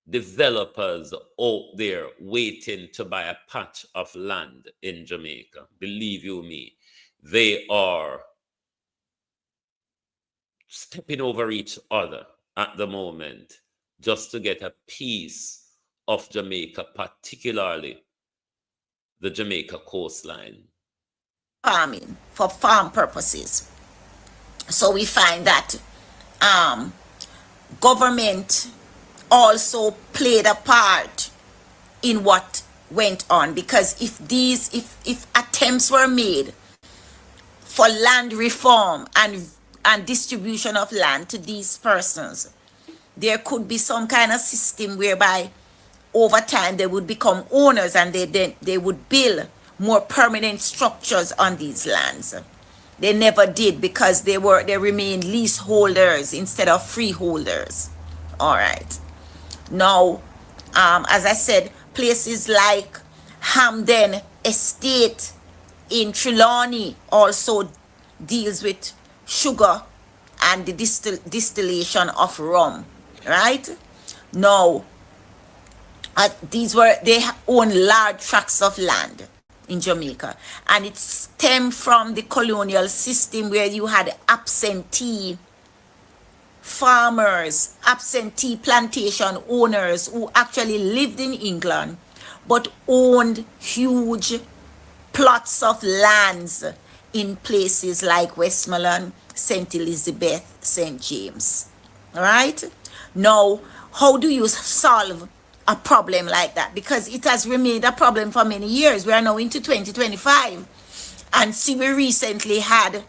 developers out there waiting to buy a patch of land in Jamaica. Believe you me, they are stepping over each other at the moment just to get a piece of Jamaica, particularly the Jamaica coastline. Farming for farm purposes. So we find that government also played a part in what went on, because if attempts were made for land reform and distribution of land to these persons, there could be some kind of system whereby over time they would become owners and they would build more permanent structures on these lands. They never did, because they remained leaseholders instead of freeholders. All right. Now, as I said, places like Hamden Estate in Trelawney also deals with sugar and the distillation of rum, right? Now, they own large tracts of land in Jamaica, and it stemmed from the colonial system where you had absentee farmers, absentee plantation owners who actually lived in England, but owned huge plots of lands in places like Westmoreland, St. Elizabeth, St. James. All right? Now, how do you solve a problem like that? Because it has remained a problem for many years. We are now into 2025. And see, we recently had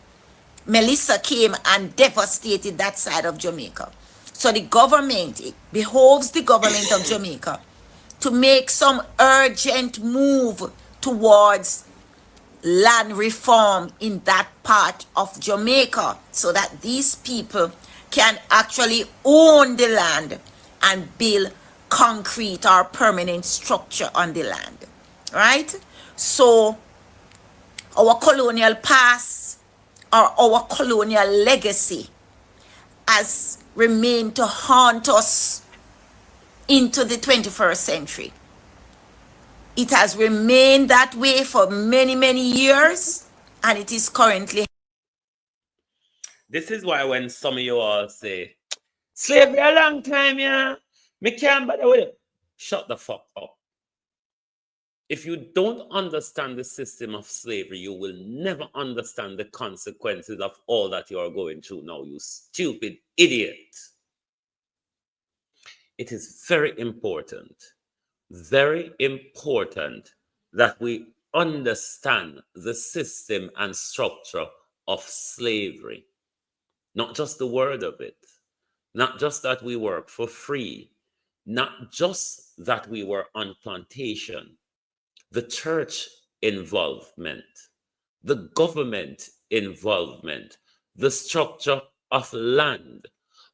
Melissa came and devastated that side of Jamaica. So the government, it behoves the government of Jamaica to make some urgent move towards land reform in that part of Jamaica so that these people can actually own the land and build concrete or permanent structure on the land, right? So our colonial past or our colonial legacy has remained to haunt us into the 21st century. It has remained that way for many, many years, and it is currently. This is why when some of you all say, slavery a long time, yeah, me can't bother with it. Shut the fuck up. If you don't understand the system of slavery, you will never understand the consequences of all that you are going through now, you stupid idiot. It is very important that we understand the system and structure of slavery. Not just the word of it, not just that we work for free, not just that we were on plantation, the church involvement, the government involvement, the structure of land,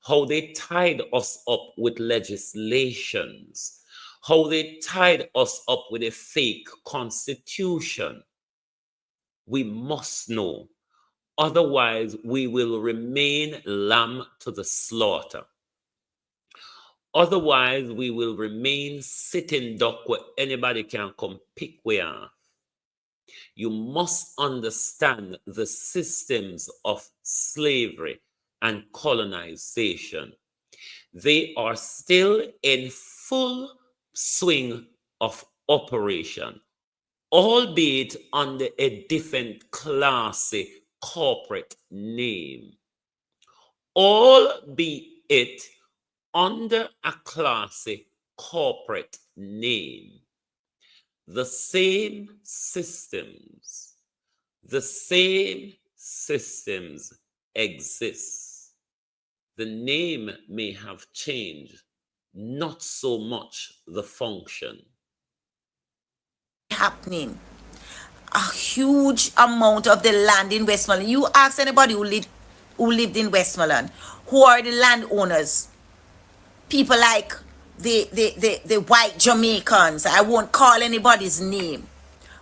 how they tied us up with legislations, how they tied us up with a fake constitution. We must know. Otherwise, we will remain lamb to the slaughter. Otherwise, we will remain sitting duck where anybody can come pick we off. You must understand the systems of slavery and colonization. They are still in full swing of operation, albeit under a different classy corporate name, albeit under a classy corporate name. The same systems exist. The name may have changed, not so much the function. Happening. A huge amount of the land in Westmoreland. You ask anybody who lived in Westmoreland, who are the landowners? People like the white Jamaicans. I won't call anybody's name,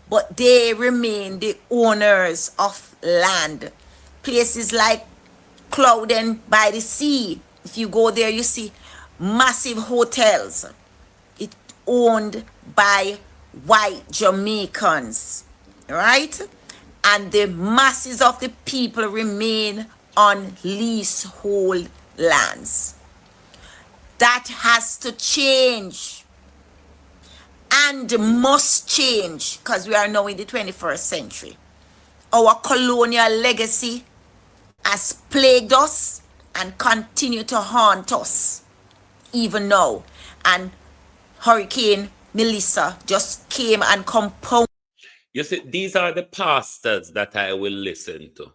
but they remain the owners of land. Places like Clouden by the sea. If you go there, you see massive hotels. It's owned by white Jamaicans, right? And the masses of the people remain on leasehold lands. That has to change and must change because we are now in the 21st century. Our colonial legacy has plagued us and continue to haunt us even now. And Hurricane Melissa just came and compounded. You see, these are the pastors that I will listen to.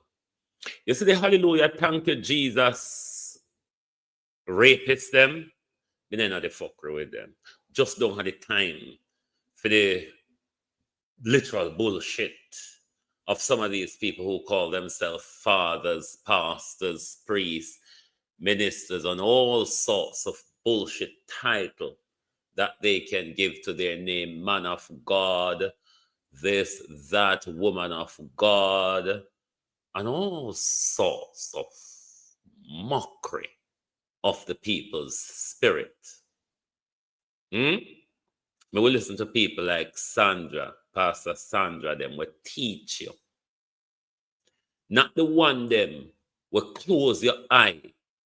You see the hallelujah, thank you, Jesus, rapists them. We don't know the fuckery with them. Just don't have the time for the literal bullshit of some of these people who call themselves fathers, pastors, priests, ministers, and all sorts of bullshit title that they can give to their name. Man of God, this, that, woman of God, and all sorts of mockery of the people's spirit. We will listen to people like Sandra, Pastor Sandra, them will teach you. Not the one them will close your eye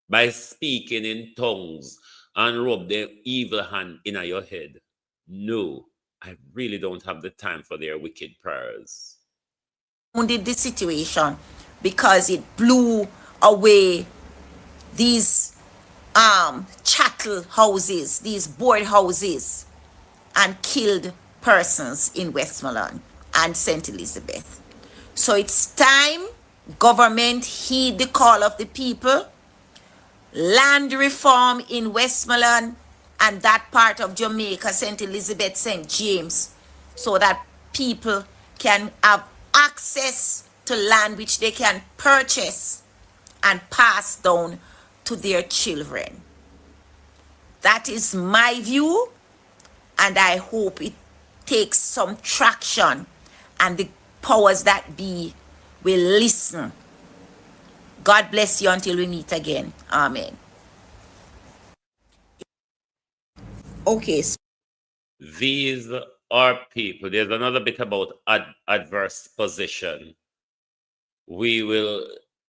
by speaking in tongues and rub their evil hand in your head. No, I really don't have the time for their wicked prayers. the situation because it blew away these chattel houses, these board houses, and killed persons in Westmoreland and St. Elizabeth. So it's time government heed the call of the people, land reform in Westmoreland and that part of Jamaica, St. Elizabeth, St. James, so that people can have access to land which they can purchase and pass down to their children. That is my view, and I hope it takes some traction and the powers that be will listen. God bless you until we meet again. Amen. Okay. These are people. There's another bit about adverse position. We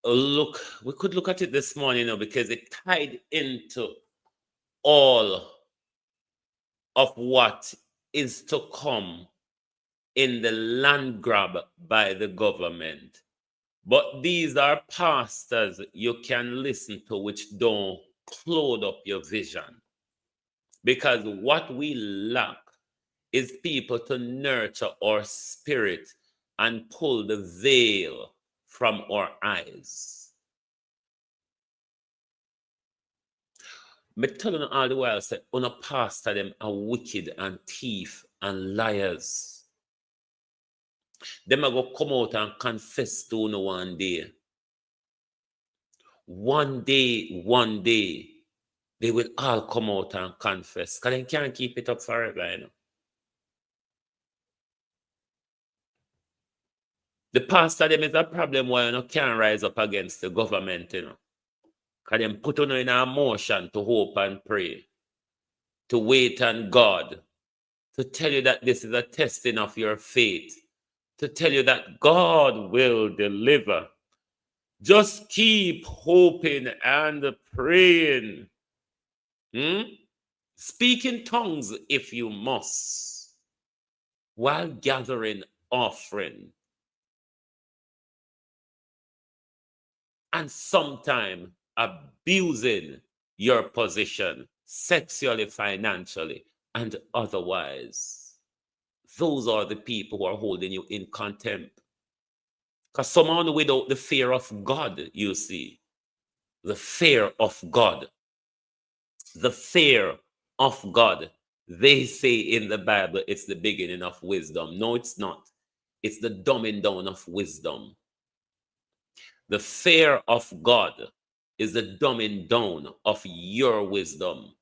could look at it this morning, because it tied into all of what is to come in the land grab by the government. But these are pastors you can listen to which don't clothe up your vision. Because what we lack is people to nurture our spirit and pull the veil from our eyes. Me telling you all the while, say, on a pastor them are wicked and thief and liars. Them are going to come out and confess to you one day. One day, they will all come out and confess. Because they can't keep it up forever, you know. The pastor them is a problem why you can't rise up against the government, you know. Because them put on in a motion to hope and pray, to wait on God, to tell you that this is a testing of your faith, to tell you that God will deliver. Just keep hoping and praying. Speak in tongues if you must, while gathering offering. And sometime abusing your position sexually, financially, and otherwise. Those are the people who are holding you in contempt. Because someone without the fear of God, you see, the fear of God, the fear of God, they say in the Bible, it's the beginning of wisdom. No, it's not. It's the dumbing down of wisdom. The fear of God is the dumbing down of your wisdom.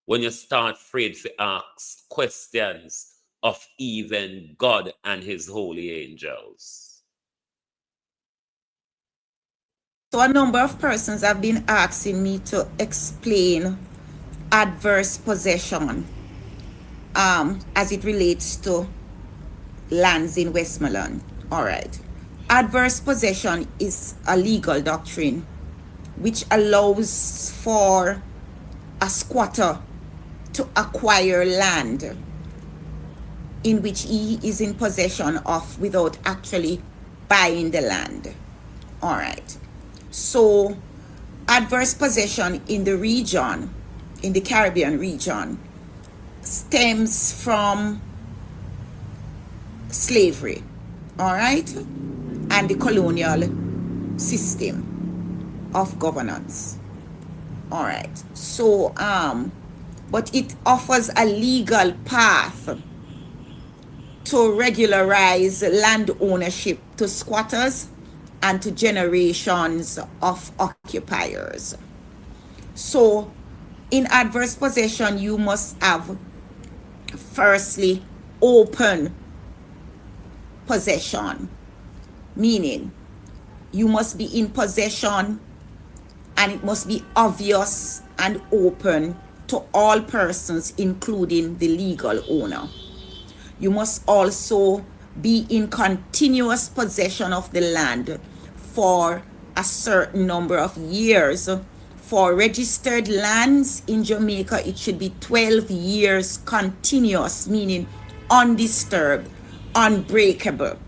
When you start afraid to ask questions of even God and his holy angels. So a number of persons have been asking me to explain adverse possession as it relates to lands in Westmoreland. All right. Adverse possession is a legal doctrine which allows for a squatter to acquire land in which he is in possession of without actually buying the land. All right. So adverse possession in the region, in the Caribbean region, stems from slavery, all right, and the colonial system of governance. All right. So but it offers a legal path to regularize land ownership to squatters and to generations of occupiers. So in adverse possession, you must have firstly open possession, meaning you must be in possession and it must be obvious and open to all persons, including the legal owner. You must also be in continuous possession of the land for a certain number of years. For registered lands in Jamaica, it should be 12 years continuous, meaning undisturbed, unbreakable.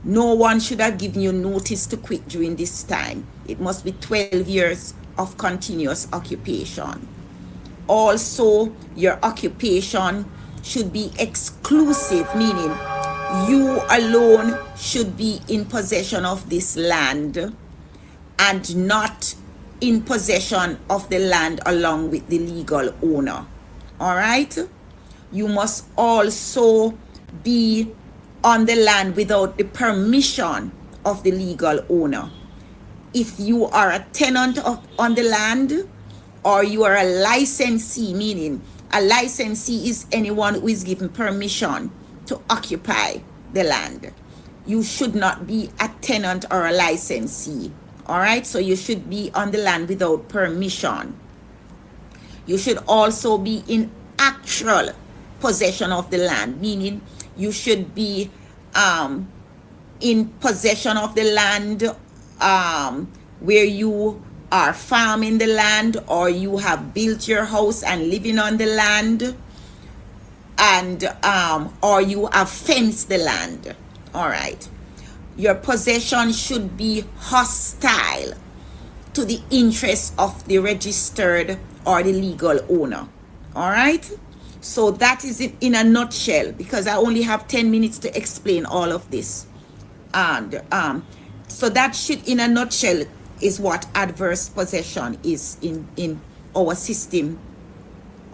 No one should have given you notice to quit during this time. It must be 12 years of continuous occupation. Also, your occupation should be exclusive, meaning you alone should be in possession of this land and not in possession of the land along with the legal owner. All right? You must also be on the land without the permission of the legal owner. If you are a tenant on the land, or you are a licensee, meaning a licensee is anyone who is given permission to occupy the land. You should not be a tenant or a licensee. All right, so you should be on the land without permission. You should also be in actual possession of the land, meaning you should be in possession of the land where you are farming the land, or you have built your house and living on the land, and or you have fenced the land. All right, your possession should be hostile to the interests of the registered or the legal owner. All right, so that is it in a nutshell, because I only have 10 minutes to explain all of this. And so that shit in a nutshell is what adverse possession is in our system,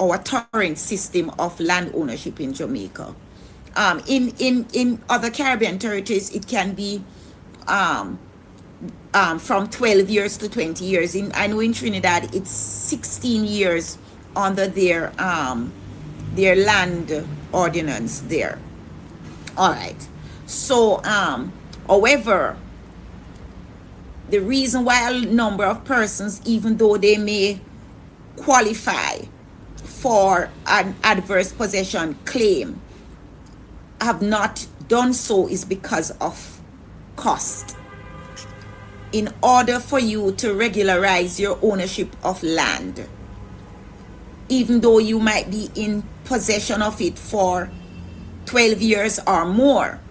our current system of land ownership in Jamaica. In other Caribbean territories, it can be from 12 years to 20 years. I know in Trinidad, it's 16 years under their land ordinance there. All right. So, however, the reason why a number of persons, even though they may qualify for an adverse possession claim, have not done so is because of cost. In order for you to regularize your ownership of land, even though you might be in possession of it for 12 years or more,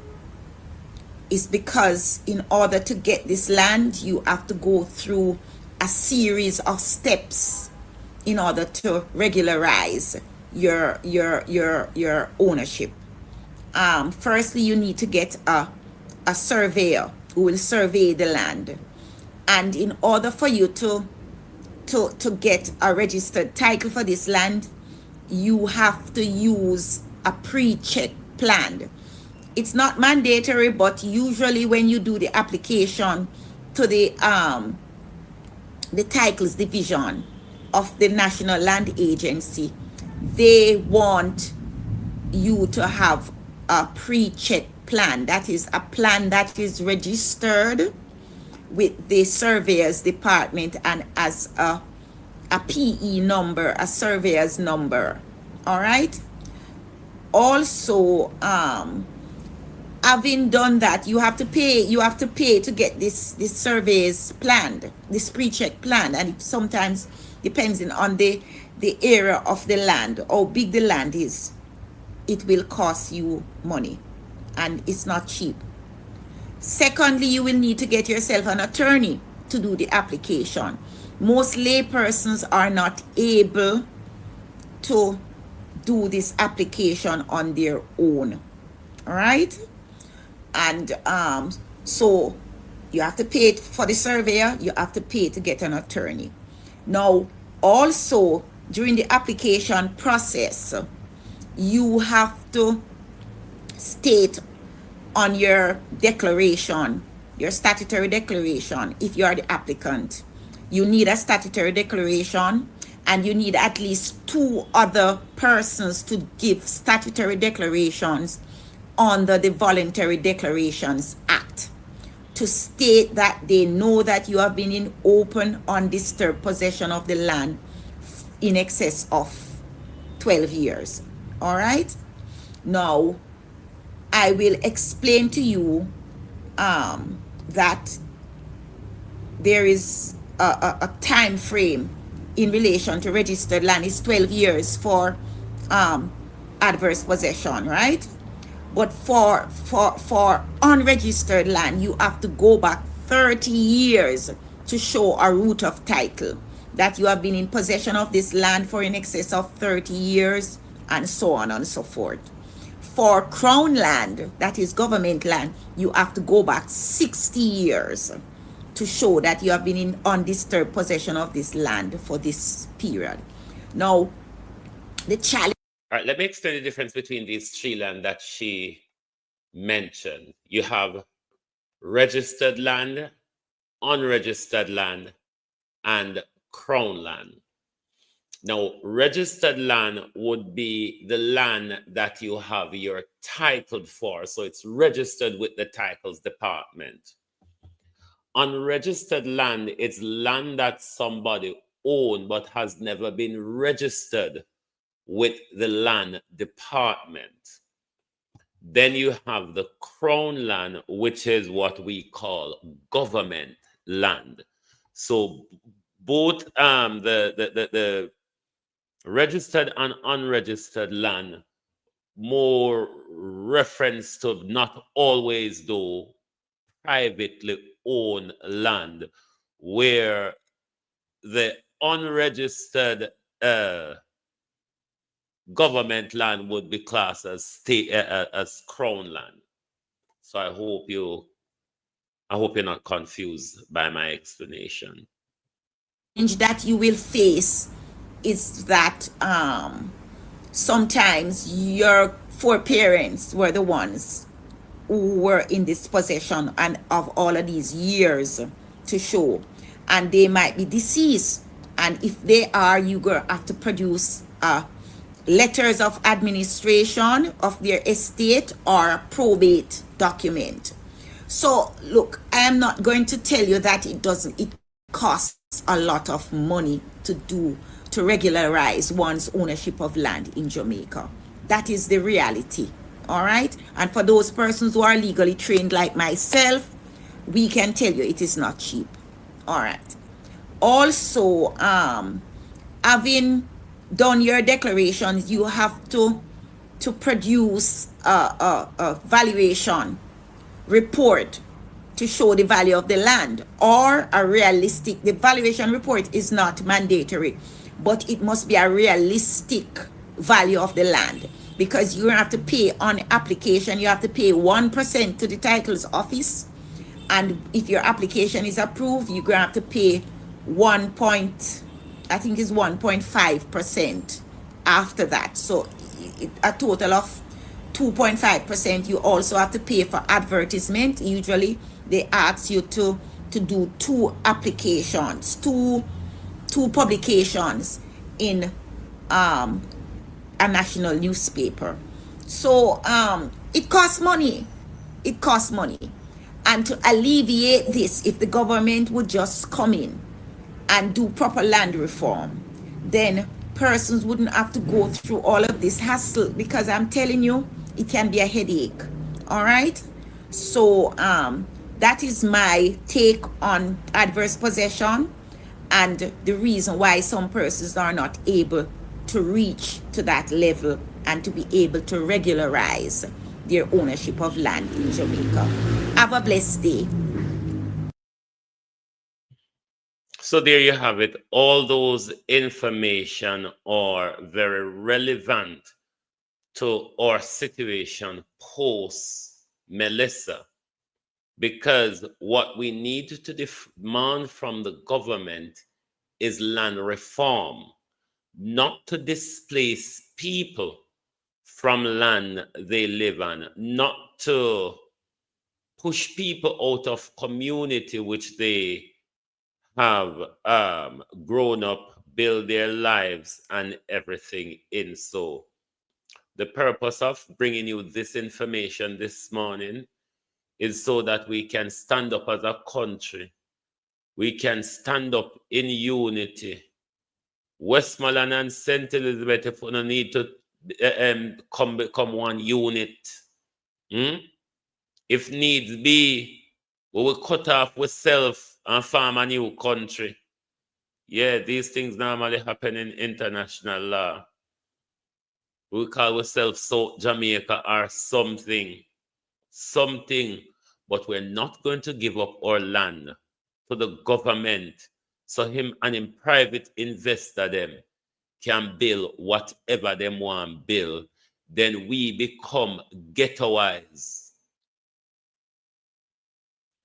is because in order to get this land, you have to go through a series of steps in order to regularize your ownership. Firstly, you need to get a surveyor who will survey the land. And in order for you to get a registered title for this land, you have to use a pre-check plan. It's not mandatory, but usually when you do the application to the titles division of the National Land Agency, they want you to have a pre-check plan. That is a plan that is registered with the surveyor's department and as a PE number, a surveyor's number. All right. Also, having done that, you have to pay to get this surveys planned, this pre-check plan, and it sometimes depends on the area of the land, how big the land is. It will cost you money, and it's not cheap. Secondly, you will need to get yourself an attorney to do the application. Most lay persons are not able to do this application on their own. All right? And so you have to pay for the surveyor, you have to pay to get an attorney. Now, also during the application process, you have to state on your declaration, your statutory declaration, if you are the applicant, you need a statutory declaration, and you need at least 2 other persons to give statutory declarations under the Voluntary Declarations Act to state that they know that you have been in open, undisturbed possession of the land in excess of 12 years. All right? Now, I will explain to you that there is a time frame in relation to registered land. It's 12 years for adverse possession, right? But for unregistered land, you have to go back 30 years to show a root of title that you have been in possession of this land for in excess of 30 years, and so on and so forth. For crown land, that is government land, you have to go back 60 years to show that you have been in undisturbed possession of this land for this period. Now, the challenge. All right, let me explain the difference between these three land that she mentioned. You have registered land, unregistered land, and crown land. Now, registered land would be the land that you have your titled for. So it's registered with the titles department. Unregistered land is land that somebody owned but has never been registered with the land department. Then you have the crown land, which is what we call government land. So both the registered and unregistered land more reference to not always though privately owned land, where the unregistered government land would be classed as state as crown land. So I hope you're not confused by my explanation. That you will face is that sometimes your foreparents were the ones who were in this possession and of all of these years to show, and they might be deceased, and if they are, you're going to have to produce letters of administration of their estate or a probate document. So look, I am not going to tell you that it costs a lot of money to regularize one's ownership of land in Jamaica. That is the reality. All right. And for those persons who are legally trained like myself, we can tell you it is not cheap. All right. Also, having done your declarations, you have to produce a valuation report to show the value of the land, or a realistic. The valuation report is not mandatory, but it must be a realistic value of the land, because you have to pay on application. You have to pay 1% to the titles office, and if your application is approved, you're gonna have to pay 1.5% after that. So a total of 2.5%. You also have to pay for advertisement. Usually they ask you to do two publications in a national newspaper. So it costs money. And to alleviate this, if the government would just come in and do proper land reform, then persons wouldn't have to go through all of this hassle, because I'm telling you, it can be a headache. All right. So that is my take on adverse possession, and the reason why some persons are not able to reach to that level and to be able to regularize their ownership of land in Jamaica. Have a blessed day. So there you have it. All those information are very relevant to our situation post Melissa, because what we need to demand from the government is land reform, not to displace people from land they live on, not to push people out of community which they have grown up, build their lives and everything in. So the purpose of bringing you this information this morning is so that we can stand up as a country. We can stand up in unity. Westmoreland and St. Elizabeth, if we don't need to become one unit. If needs be, we will cut off ourselves and form a new country. Yeah, these things normally happen in international law. We call ourselves South Jamaica or something, but we're not going to give up our land to the government so him and him private investor them can build whatever them want build. Then we become ghettoized.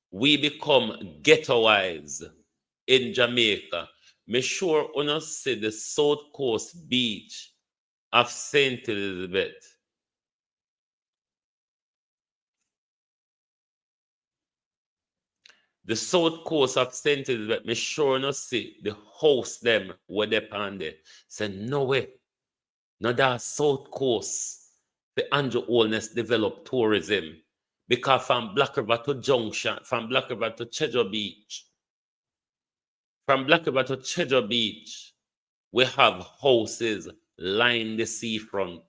We become ghettoized in Jamaica. Me sure you see the South Coast beach of St. Elizabeth. The South Coast of St. Elizabeth, me sure you see the house them where they on there. Say no way. No that South Coast. The Andrew Holness develop tourism. Because from Black River to Junction, from Black River to Cheddar Beach, from Black River to Cheddar Beach, we have houses line the seafront.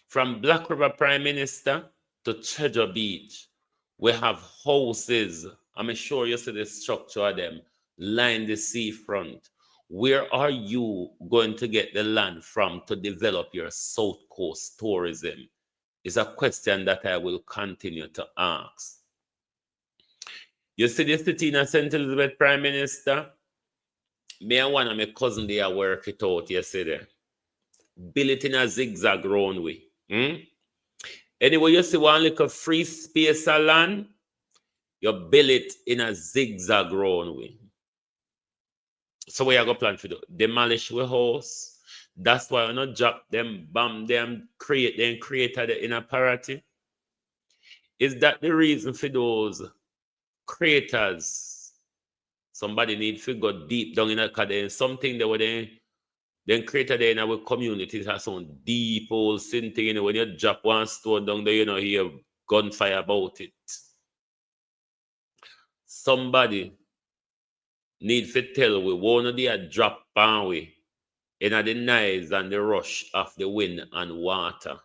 From Black River Prime Minister to Cheddar Beach, we have houses. I'm sure you see the structure of them line the seafront. Where are you going to get the land from to develop your South Coast tourism? Is a question that I will continue to ask. You see this city in St. Elizabeth Prime Minister? Me and one of my cousins there work it out yesterday. Build it in a zigzag runway. Anyway, you see one little free space of land, you build it in a zigzag runway. So what you going to plan to do? Demolish the house. That's why you not drop them, bomb them, create the inner parity. Is that the reason for those creators? Somebody need to go deep down in a because there's something that then created in our community has some deep old thing, when you drop one stone down there, you hear gunfire about it. Somebody need to tell we one of the drop pan we in the noise and the rush of the wind and water.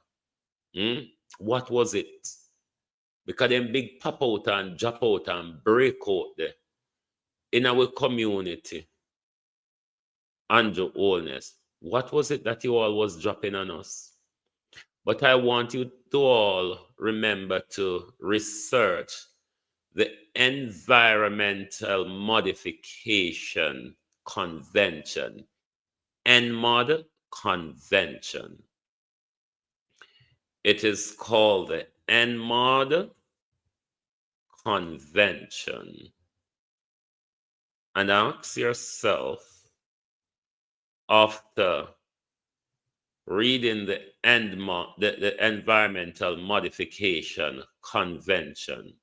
What was it? Because them big pop out and drop out and break out there in our community. Andrew Holness, what was it that you all was dropping on us? But I want you to all remember to research the Environmental Modification Convention, ENMOD Convention. It is called the ENMOD Convention. And ask yourself, after reading the Environmental Modification Convention,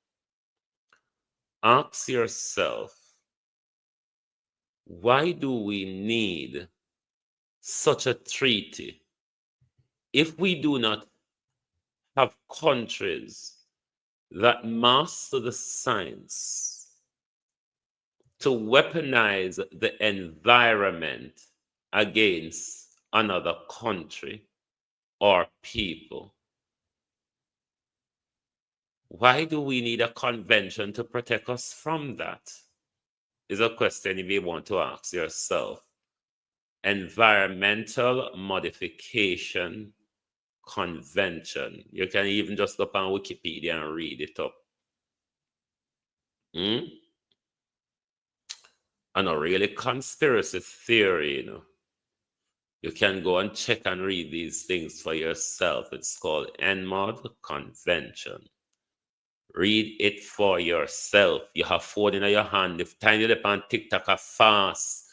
ask yourself, why do we need such a treaty if we do not have countries that master the science to weaponize the environment against another country or people? Why do we need a convention to protect us from that? Is a question you want to ask yourself. Environmental Modification Convention. You can even just go up on Wikipedia and read it up. And a really conspiracy theory, You can go and check and read these things for yourself. It's called ENMOD Convention. Read it for yourself. You have phone in your hand. If time you depend on TikTok are fast,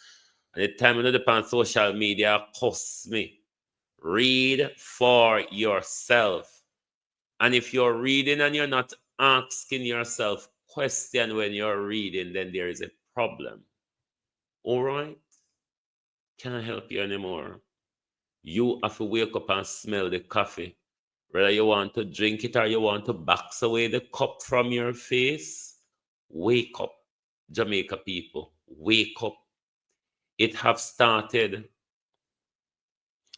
and the time you depend on social media costs me. Read for yourself. And if you're reading and you're not asking yourself question when you're reading, then there is a problem. All right? Can't help you anymore. You have to wake up and smell the coffee. Whether you want to drink it or you want to box away the cup from your face, wake up, Jamaica people. Wake up. It have started.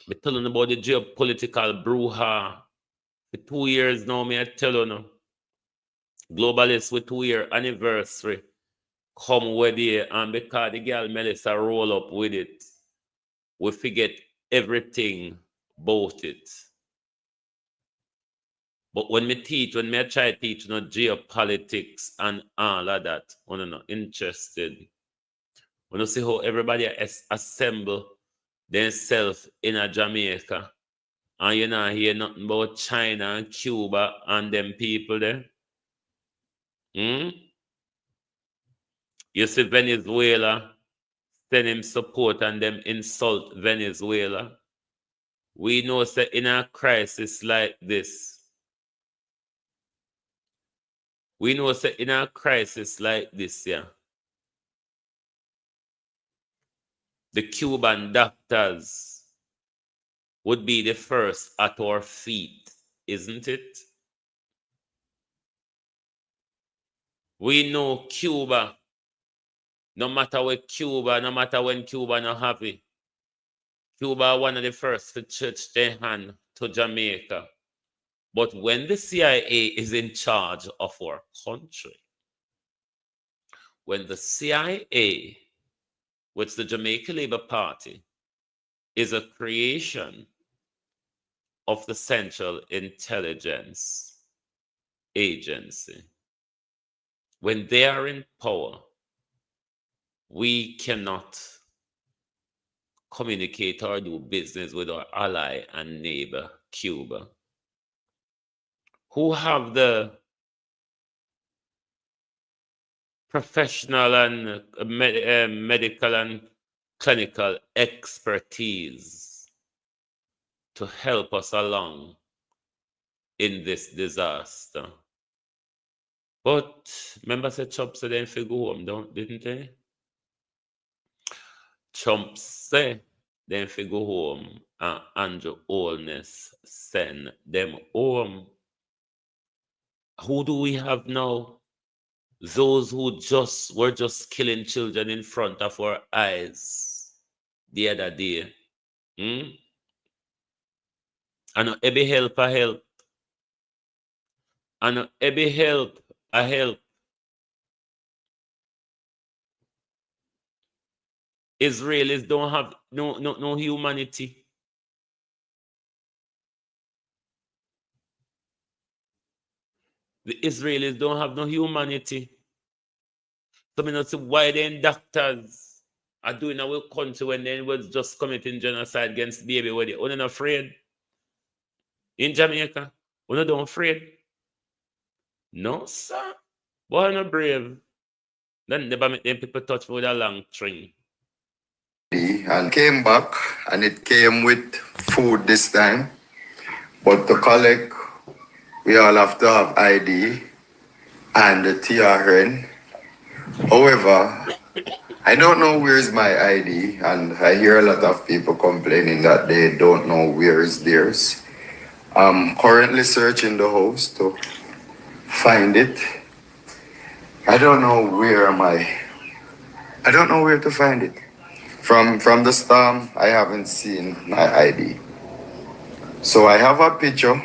I'm telling you about the geopolitical brouhaha. For 2 years now, I tell you now. Globalists with 2-year anniversary come with it, and because the girl Melissa roll up with it, we forget everything about it. But when I try to teach geopolitics and all of that, I'm not interested. When you see how everybody assemble themselves in a Jamaica, and you not hear nothing about China and Cuba and them people there. You see Venezuela send him support and them insult Venezuela. We know that in a crisis like this, yeah, the Cuban doctors would be the first at our feet, isn't it? We know Cuba, no matter when Cuba not happy, Cuba one of the first to church their hand to Jamaica. But when the CIA is in charge of our country, when the CIA, which the Jamaica Labour Party, is a creation of the Central Intelligence Agency, when they are in power, we cannot communicate or do business with our ally and neighbor, Cuba, who have the professional and medical and clinical expertise to help us along in this disaster. But remember, said Trump said they didn't go home, didn't they? Trump said they didn't go home, and Andrew Holness send them home. Who do we have now? Those who were just killing children in front of our eyes the other day. And every help a help. And every help a help. Israelis don't have no humanity. The Israelis don't have no humanity. So I don't see why then doctors are doing our country when they was just committing genocide against baby. Were they not afraid? In Jamaica, we're not afraid. No, sir. Why not brave? Then never make them people touch me with a long string. And came back, and it came with food this time. But to collect, we all have to have ID and the TRN. However, I don't know where's my ID, and I hear a lot of people complaining that they don't know where is theirs. I'm currently searching the house to find it. I don't know where I don't know where to find it. From the storm, I haven't seen my ID. So I have a picture.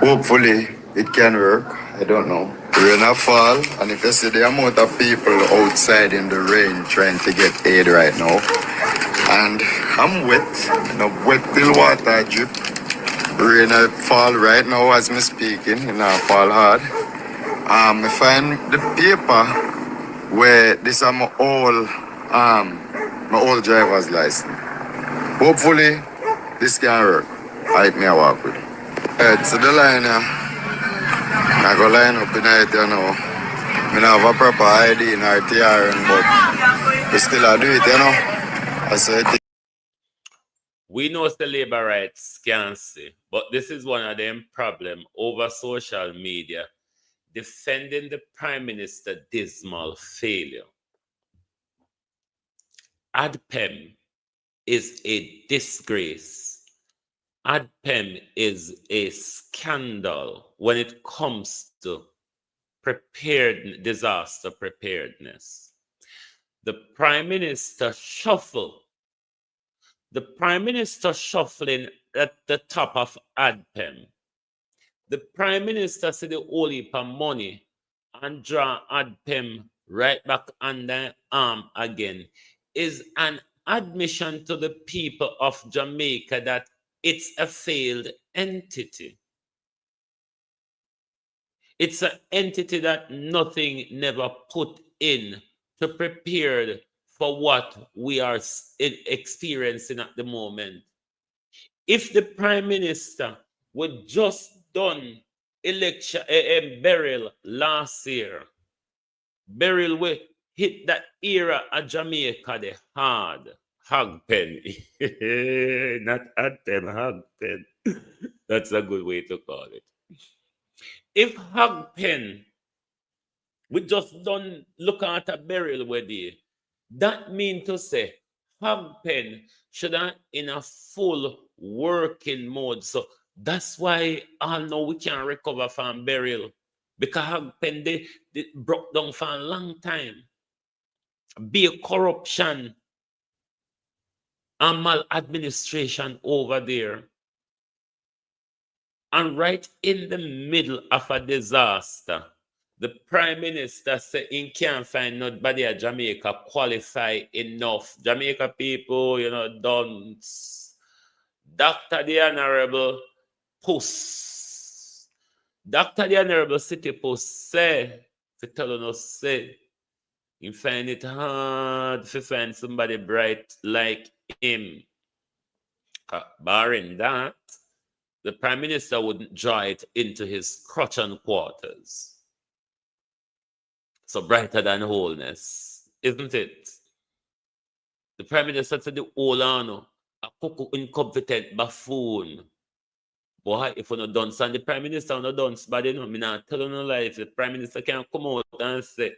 Hopefully it can work. I don't know. We're in a fall, and if you see the amount of people outside in the rain trying to get aid right now, and I'm wet, wet till water drip. Rain fall right now as me speaking, fall hard. I find the paper where this is my old driver's license. Hopefully this can work. I walk with it. It's the line here. I go line up in it, I don't have a proper ID in RTR, but we still do it, I say it. We know the labor rights can't see, but this is one of them problems over social media, defending the Prime Minister dismal failure. ADPEM is a disgrace. ADPEM is a scandal when it comes to disaster preparedness. The Prime Minister shuffling at the top of ADPEM. The Prime Minister said the whole heap of money and draw ADPEM right back under arm again is an admission to the people of Jamaica that it's a failed entity. It's an entity that nothing never put in to prepare for what we are experiencing at the moment. If the Prime Minister would just done election burial last year, burial we hit that era of Jamaica the hard hog pen. Not at them hog pen. That's a good way to call it. If hog pen we just don't look at a burial wedding, that mean to say hog pen should have in a full working mode. So that's why I know we can't recover from burial. Because hog pen they broke down for a long time. Be a corruption and maladministration over there. And right in the middle of a disaster, the Prime Minister said he can't find nobody at Jamaica qualify enough. Jamaica people, don't. Dr. the Honorable Puss. Dr. the Honorable City Puss say, for telling us, say, you find it hard to find somebody bright like him. Barring that, the Prime Minister wouldn't draw it into his crotch and quarters. So brighter than Holness, isn't it? The Prime Minister said the whole ano, a cuckoo incompetent buffoon. Boy, if you're not done, and the Prime Minister not done, but you know, I'm not telling no lie. If the Prime Minister can come out and say,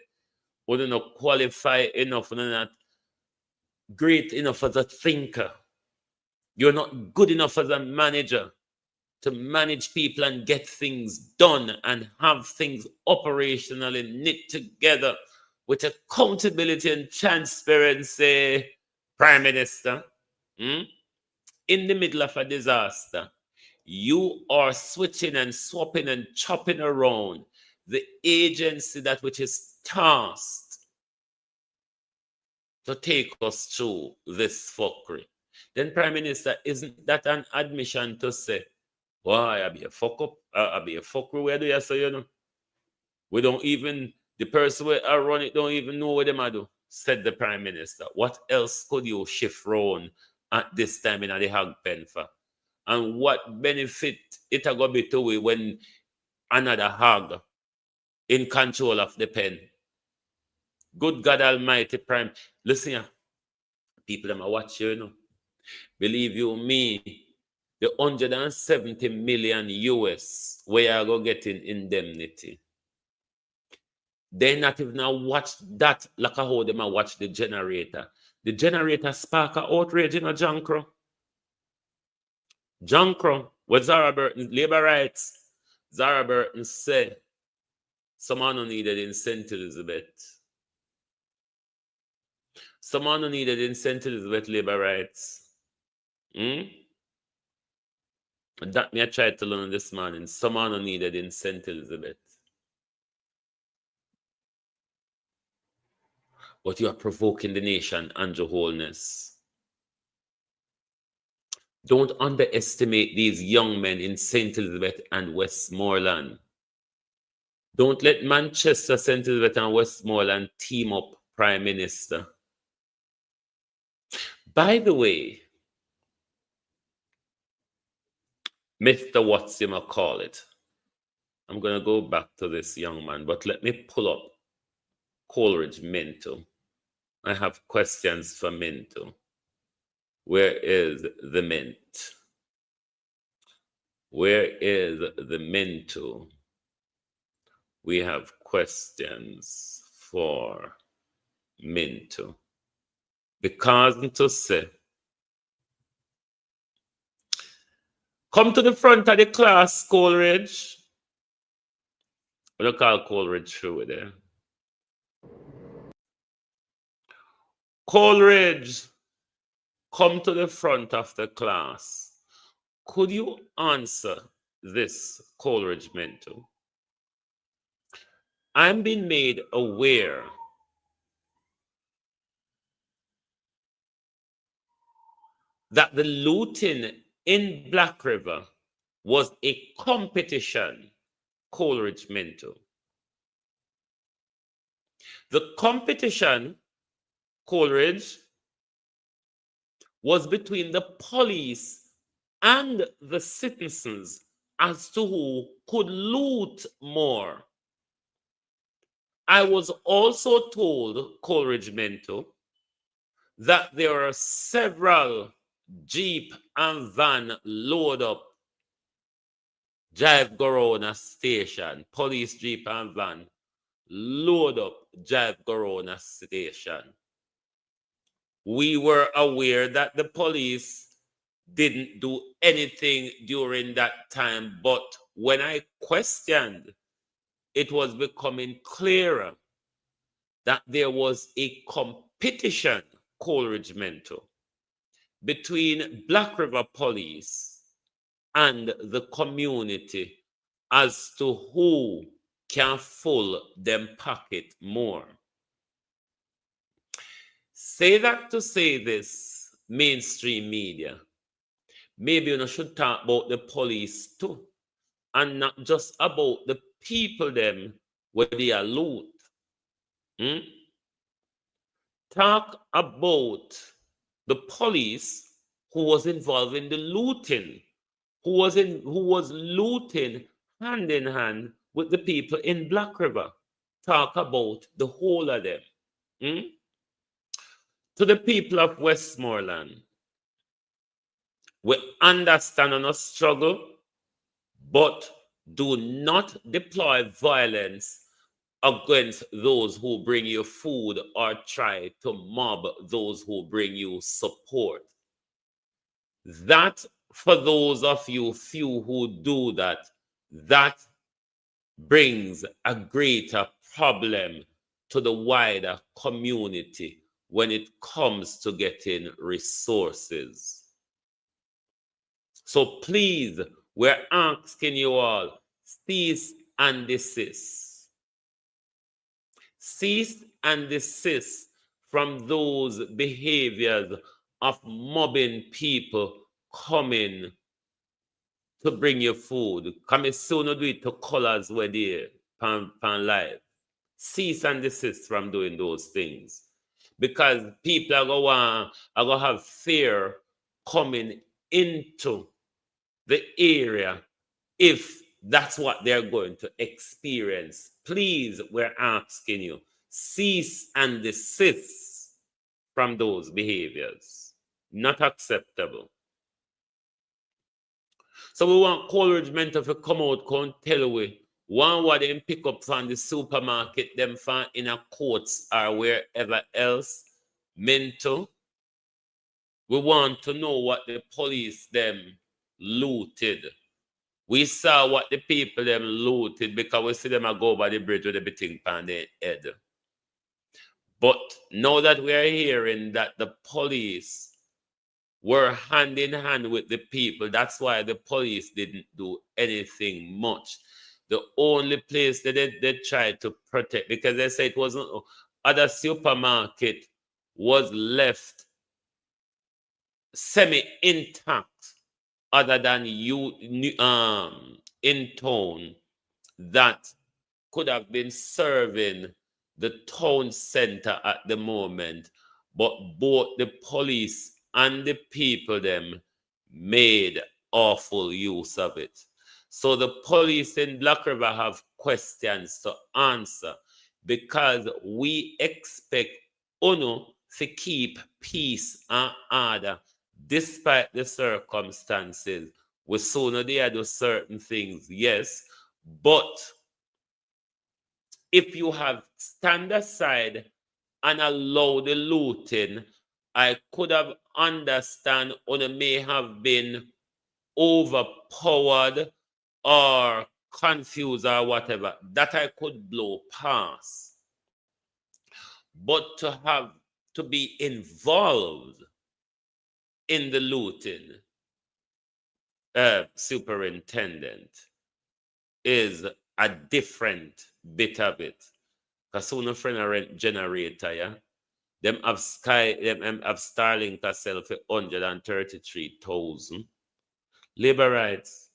we're not qualified enough, we're not great enough as a thinker. You're not good enough as a manager to manage people and get things done and have things operationally knit together with accountability and transparency, Prime Minister. In the middle of a disaster, you are switching and swapping and chopping around the agency that which is tasked to take us through this fuckery. Then, Prime Minister, isn't that an admission to say, why, I be a fuck up, I be a fucker, where do you say, we don't even, the person where I run it don't even know what them I do, said the Prime Minister. What else could you shift round at this time in the hog pen for? And what benefit it a go be to we when another hog in control of the pen? Good God Almighty, Prime. Listen here, people them are watch you, Believe you me, the 170 million US where you go getting indemnity. They not even watch that like how them watch the generator. The generator spark a outrage in a Jankro. Jankro, what Zara Burton, labor rights, Zara Burton said, someone who needed in St. Elizabeth. Someone who needed in St. Elizabeth labor rights. That me I tried to learn this morning. Someone who needed in St. Elizabeth. But you are provoking the nation, Andrew Holness. Don't underestimate these young men in St. Elizabeth and Westmoreland. Don't let Manchester, St. Elizabeth and Westmoreland team up, Prime Minister. By the way, Mr. What's him call it? I'm going to go back to this young man, but let me pull up Coleridge Minto. I have questions for Minto. Where is the mint? Where is the Minto? We have questions for Minto. Because to say, come to the front of the class, Coleridge. We don't call Coleridge through there. Coleridge, come to the front of the class. Could you answer this, Coleridge Minto? I'm being made aware that the looting in Black River was a competition, Coleridge meant to. The competition, Coleridge, was between the police and the citizens as to who could loot more. I was also told, Coleridge meant to, that there are several Jeep and van load up Jive Gorona station, police Jeep and van load up Jive Gorona station. We were aware that the police didn't do anything during that time, but when I questioned, it was becoming clearer that there was a competition, Coleridge meant to, between Black River Police and the community as to who can full them pocket more. Say that to say this, mainstream media. Maybe you should talk about the police too, and not just about the people them where they are loot. Talk about the police who was involved in the looting, who was looting hand in hand with the people in Black River. Talk about the whole of them. To the people of Westmoreland, we understand on a struggle, but do not deploy violence against those who bring you food or try to mob those who bring you support. That, for those of you few who do that, that brings a greater problem to the wider community when it comes to getting resources. So please, we're asking you all, cease and desist. Cease and desist from those behaviors of mobbing people coming to bring you food. Come soon do it to colors where they pan live. Cease and desist from doing those things. Because people are going to have fear coming into the area if that's what they're going to experience. Please, we're asking you, cease and desist from those behaviors. Not acceptable. So we want Coleridge Mentor to come out and tell we what them pick up from the supermarket, them from in a courts or wherever else. Mentor, we want to know what the police them looted. We saw what the people them looted because we see them go over the bridge with everything on their head. But now that we are hearing that the police were hand in hand with the people, that's why the police didn't do anything much. The only place that they tried to protect, because they said it wasn't other supermarket was left semi-intact other than in town that could have been serving the town center at the moment, but both the police and the people them made awful use of it. So the police in Black River have questions to answer because we expect UNO to keep peace and order despite the circumstances. We sooner they do certain things, yes, but if you have stand aside and allow the looting, I could have understand UNO may have been overpowered or confused or whatever, that I could blow past. But to be involved in the looting, superintendent, is a different bit of it. Because soon a friend a rent generator, yeah? them have Starlink a sell for 133,000. Labor rights.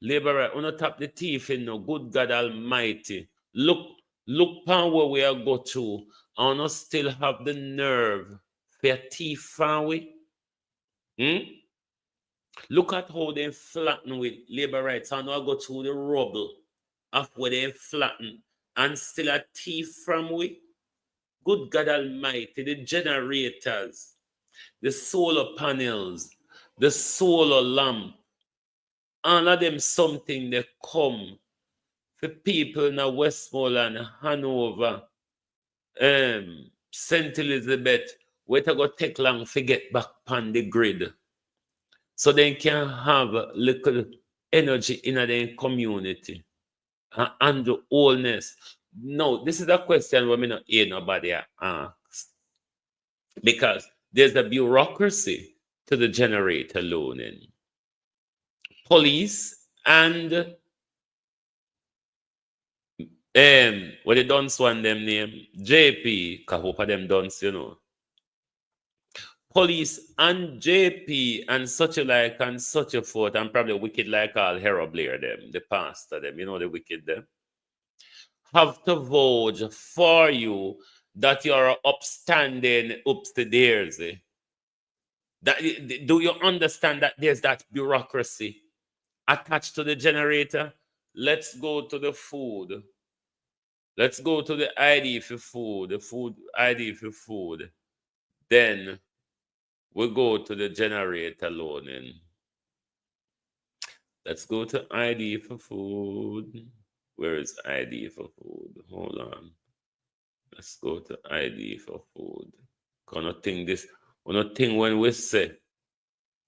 Labor right. On top the thief, you know, good God Almighty. Look upon where we are go to. And us still have the nerve for a thief fan we. Look at how they flatten with labor rights. And I go to the rubble of where they flatten and still a thief from we. Good God Almighty, the generators, the solar panels, the solar lamp, all of them something they come for people in Westmoreland, Hanover, St. Elizabeth, where to go take long to get back on the grid. So they can have little energy in their community. And the Holness. No, this is a question we may not hear nobody ask. Because there's a bureaucracy to the generator loaning. Police and what they done one them name JP, cause hope of them dons, you know. Police and JP and such a like and such a forth, and probably wicked like all Hero Blair them, the pastor them, you know, the wicked them, have to vouch for you that you're upstanding upstairs. That, do you understand that there's that bureaucracy attached to the generator? Let's go to the food. Let's go to the ID for food, the food ID for food. Then we go to the generator loaning. Let's go to ID for food. Where is ID for food? Hold on. Let's go to ID for food. Gonna think this. Wanna think when we say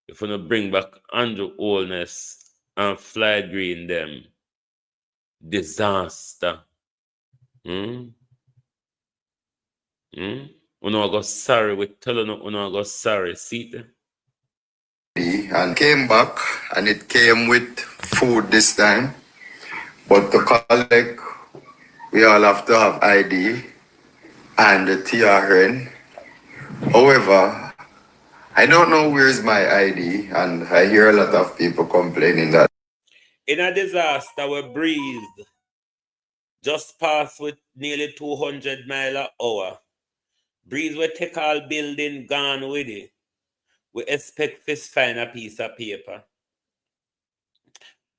if we gonna bring back Andrew Holness and Fly Green them disaster. Uno go sorry, we tell uno go sorry, see them. And came back, and it came with food this time. But to collect, we all have to have ID and the TRN. However, I don't know where's my ID, and I hear a lot of people complaining that. In a disaster, we breathed. Just passed with nearly 200 miles an hour. Breeze will take all building gone with it. We expect to find a piece of paper.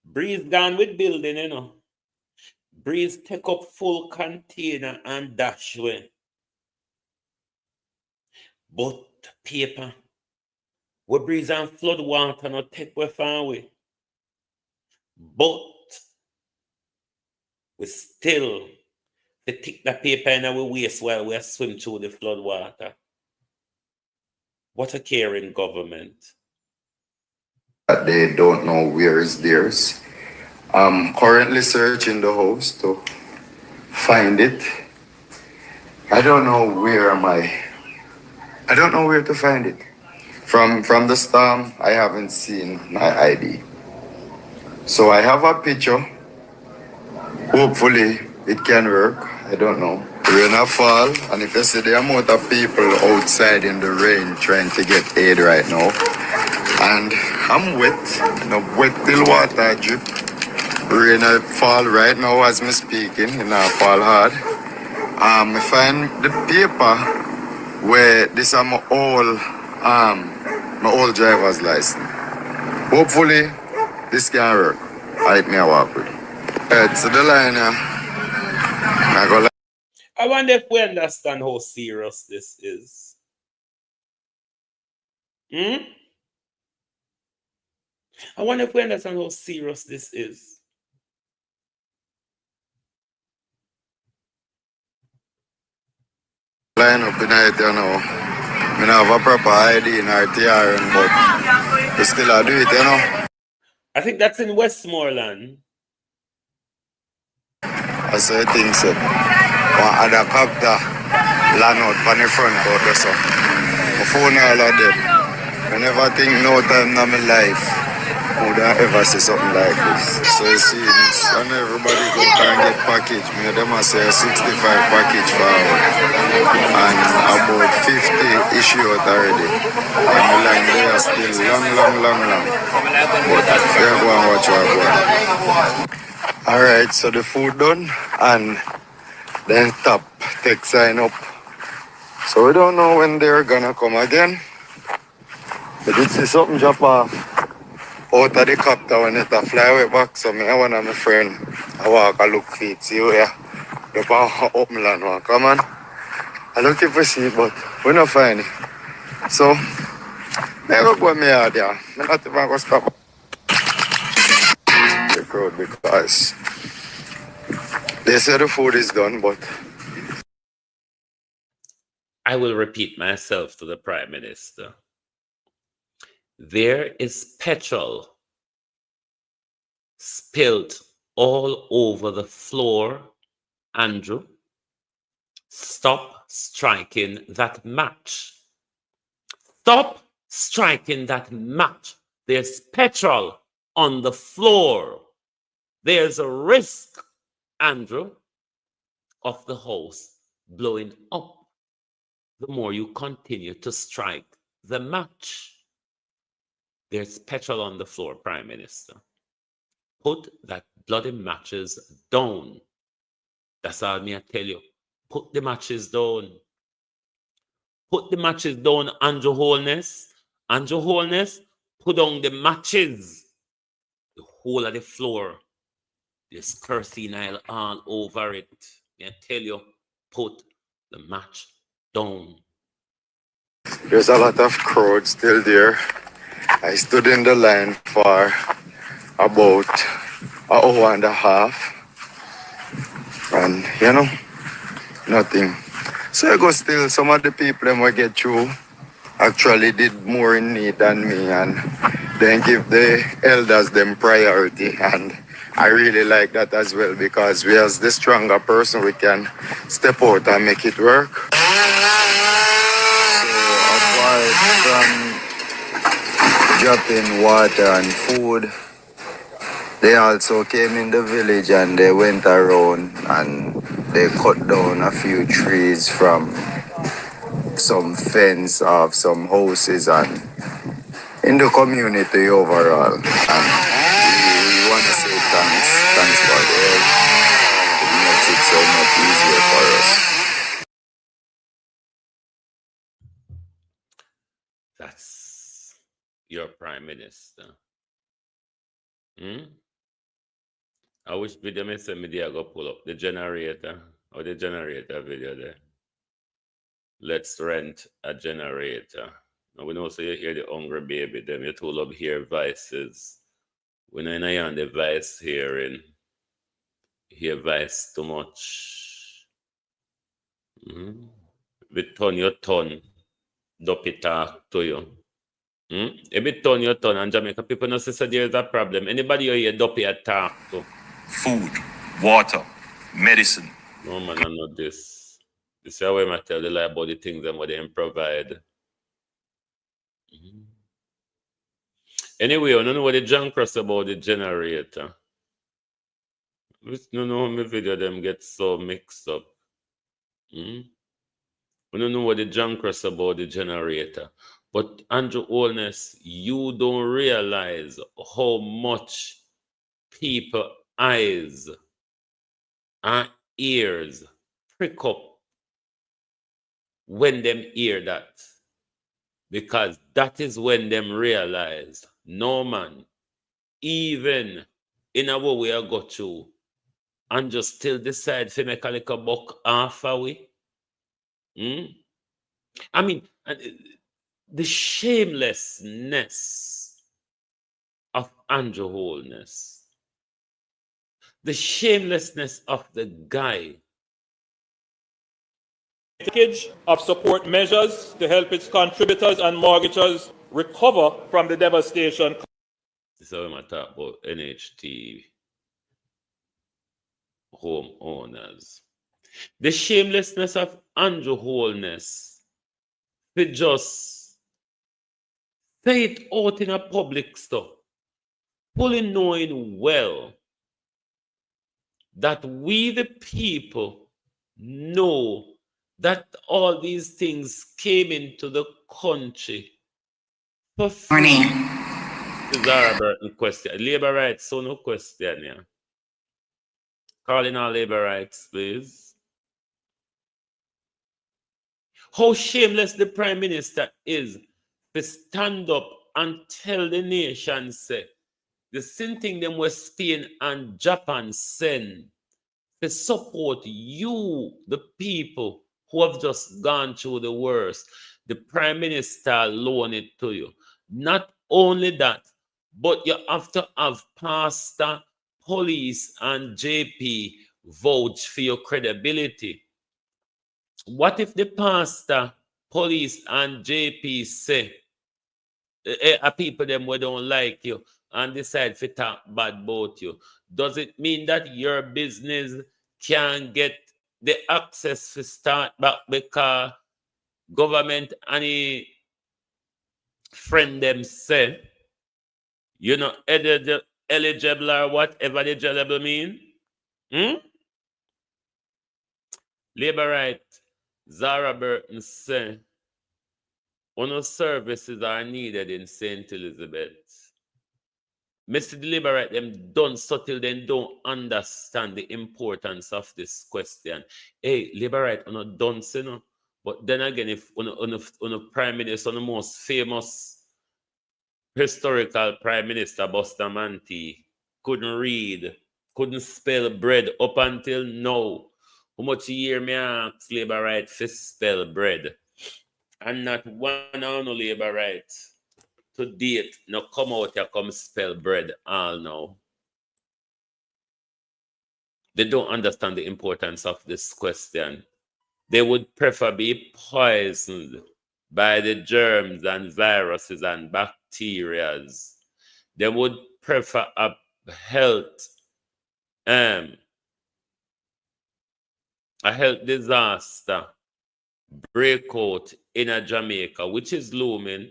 Breeze gone with building, you know. Breeze take up full container and dash away. But paper, we breeze and flood water not take way far away. But we still to take the paper in our waist while we swim through the flood water. What a caring government. They don't know where is theirs. I'm currently searching the house to find it. I don't know where I don't know where to find it. From the storm, I haven't seen my ID. So I have a picture. Hopefully it can work. I don't know. Rain a fall, and if you see the amount of people outside in the rain trying to get aid right now, and I'm wet, wet till water drip. Rain a fall right now as me speaking, fall hard. I find the paper where this is my old driver's license. Hopefully this can work. I me walk with. Right, so the line I wonder if we understand how serious this is. I wonder if we understand how serious this is. Line up in it, you know. I don't have a proper ID in RTR, but we still do it, you know. I think that's in Westmoreland. I say things so. One other copter land out on the front out there, so. My phone all of them. I never think no time in my life would I ever see something like this. So it seems when everybody go and get package, me them I say 65 package for hour. And about she out already. And the line there is still long. But there go and watch what go. Alright, so the food done and then top take sign up. So we don't know when they're gonna come again. But this is something drop off out of the copter when it a fly away back. So me and one of my friend I walk a look feet, see where the power up my land one. Come on. I look if we see it, but we not find it. So never go me out there. I'm not even gonna stop the crowd because they say the food is done, but I will repeat myself to the Prime Minister. There is petrol spilled all over the floor, Andrew. Stop striking that match. Stop striking that match. There's petrol on the floor. There's a risk, Andrew, of the house blowing up the more you continue to strike the match. There's petrol on the floor, Prime Minister. Put that bloody matches down. That's all me I tell you. Put the matches down. Put the matches down, Andrew Holness. Andrew Holness, put down the matches. The whole of the floor. There's kerosene all over it. I tell you, put the match down. there's a lot of crowd still there. I stood in the line for about an hour and a half. And you know, nothing. So I go still, some of the people that will get through actually did more in need than me and then give the elders them priority. And I really like that as well because we as the stronger person, we can step out and make it work. So apart from dropping water and food, they also came in the village and they went around and they cut down a few trees from some fence of some houses and in the community overall. And we want to say thanks for the help. It makes it so much easier for us. That's your Prime Minister. I wish video may send me there go pull up the generator or the generator video there. Let's rent a generator. Now we know so you hear the hungry baby, them you told up hear voices. When I hear on the voice hearing, hear voice too much. If turn your tongue, dopey talk to you. If you turn your tongue and Jamaica people know say there's a problem. Anybody you hear dopey talk to? Food, water, medicine. No man, I know this. This is how I tell the lie about the things that they provide. Anyway, I don't know what the junk cross about the generator. I don't know how my video them get so mixed up. I don't know what the junk cross about the generator. But Andrew Holness, you don't realize how much people eyes and ears prick up when them hear that. Because that is when them realize, no man, even in our way I go to, and just still decide to make a little buck half away. I mean, the shamelessness of Andrew Holness, the shamelessness of the guy. Package of support measures to help its contributors and mortgagors recover from the devastation. This is how I talk about NHT homeowners. The shamelessness of Andrew Holness, they just say it out in a public stuff, fully knowing well that we the people know that all these things came into the country for free. Morning. Zara Burton question. Labor rights, so no question, yeah. Calling all labor rights, please. How shameless the Prime Minister is to stand up and tell the nation, say, the same thing them was Spain and Japan send to support you, the people who have just gone through the worst. The Prime Minister loan it to you. Not only that, but you have to have pastor, police, and JP vouch for your credibility. What if the pastor, police, and JP say, people them who don't like you and decide to talk bad about you? Does it mean that your business can get the access to start back because government any friend them say you're not eligible or whatever eligible mean? Labor right, Zara Burton say, no services are needed in St. Elizabeth. Mr. the Labor right, them done subtle, then don't understand the importance of this question. Hey, Labor right, on a done, you know. But then again, if on a prime minister, on the most famous historical prime minister, Bustamante, couldn't read, couldn't spell bread up until now. How much year me ask labor right to spell bread? And not one on no labor right to date, no come out here come spell bread all now. They don't understand the importance of this question. They would prefer be poisoned by the germs and viruses and bacteria. They would prefer a health disaster break out in a Jamaica, which is looming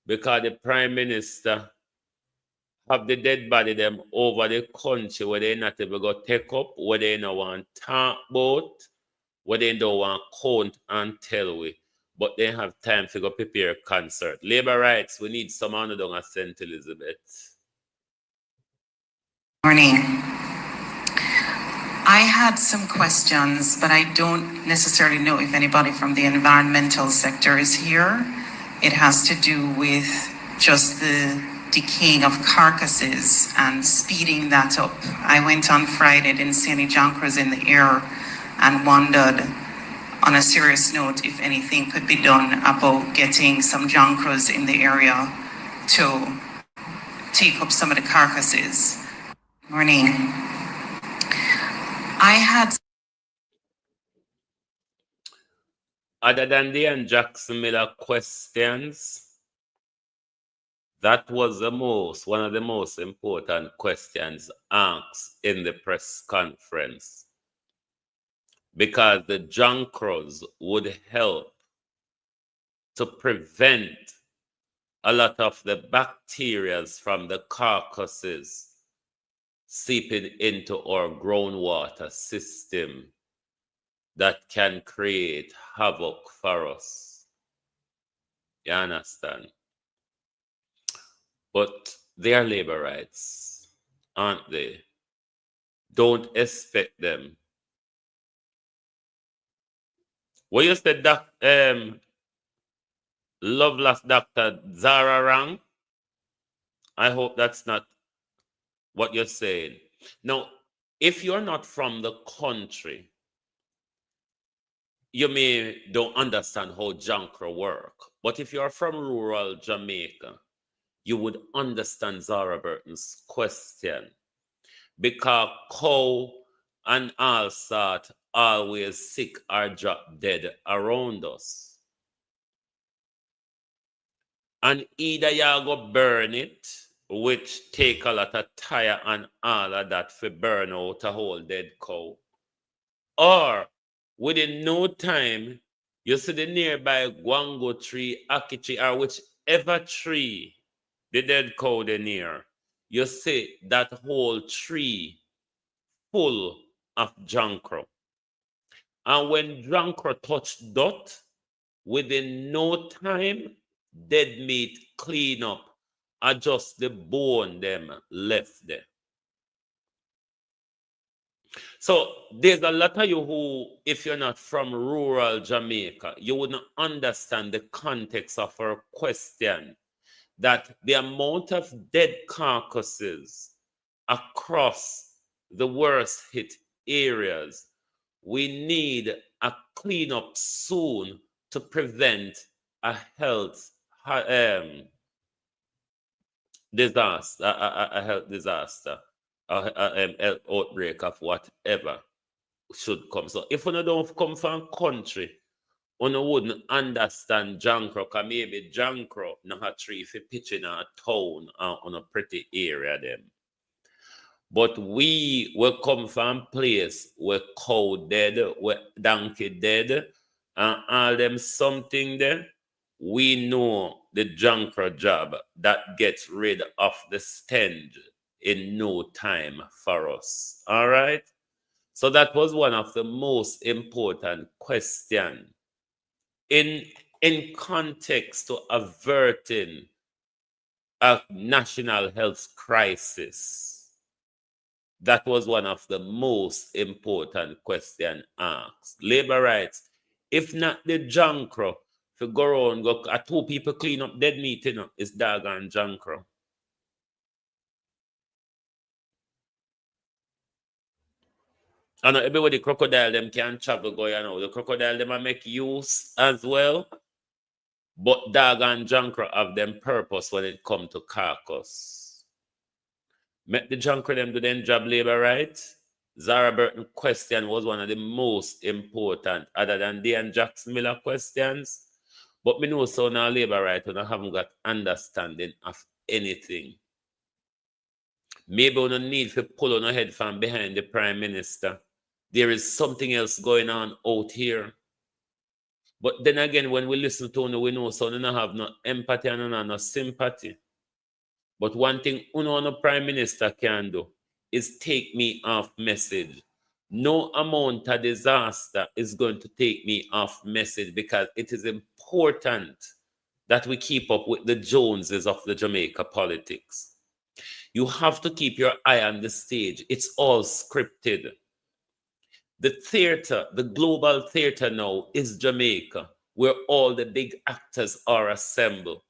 because the Prime Minister have the dead body them over the country where they not able to take up, where they don't want to talk about, where they don't want to count and tell we, but they have time to go prepare a concert. Labor rights, we need some on down at St. Elizabeth. Morning. I had some questions, but I don't necessarily know if anybody from the environmental sector is here. It has to do with just the decaying of carcasses and speeding that up. I went on Friday, didn't see any junkers in the air, and wondered, on a serious note, if anything could be done about getting some junkers in the area to take up some of the carcasses. Morning. I had. Other than the and Jackson Miller questions, that was one of the most important questions asked in the press conference, because the junkers would help to prevent a lot of the bacteria from the carcasses seeping into our groundwater system that can create havoc for us. You understand? But they are labor rights, aren't they? Don't expect them. What you said, Loveless Dr. Zara Rang? I hope that's not what you're saying. Now, if you're not from the country, you may don't understand how junker work. But if you're from rural Jamaica, you would understand Zara Burton's question. Because cow and all sort always sick or drop dead around us. And either you go burn it, which take a lot of tire and all of that for burn out a whole dead cow, or within no time, you see the nearby guango tree, aki tree, or whichever tree the dead cow they near, you see that whole tree full of junk. And when Jankro touched dot, within no time, dead meat clean up, adjust the bone them left there. So there's a lot of you who, if you're not from rural Jamaica, you wouldn't understand the context of our question, that the amount of dead carcasses across the worst hit areas, we need a cleanup soon to prevent a health disaster, a health disaster, health outbreak of whatever should come. So if you don't come from country, you wouldn't understand Jankro, because maybe Jankro not a tree if you pitch in a town on a pretty area them. But we will come from place where cow dead, where donkey dead, and all them something there. We know the Jankro job that gets rid of the stench in no time for us. All right? So that was one of the most important questions in context to averting a national health crisis. That was one of the most important questions asked. Labor rights, if not the Jankro, if you go around, two people clean up dead meat, you know, it's doggone Jankro. I know everybody crocodile them can travel go, you know. The crocodile them make use as well. But doggone Jankro have them purpose when it come to carcass. Make the Jankro them do them job labor right. Zara Burton question was one of the most important, other than Dan Jackson Miller questions. But me know so now labor right when I haven't got understanding of anything. Maybe we don't need to pull on our head from behind the Prime Minister. There is something else going on out here. But then again, when we listen to you, we know so we don't have no empathy and no sympathy. But one thing the Prime Minister can do is take me off message. No amount of disaster is going to take me off message, because it is important that we keep up with the Joneses of the Jamaica politics. You have to keep your eye on the stage. It's all scripted. The theater, the global theater now is Jamaica, where all the big actors are assembled.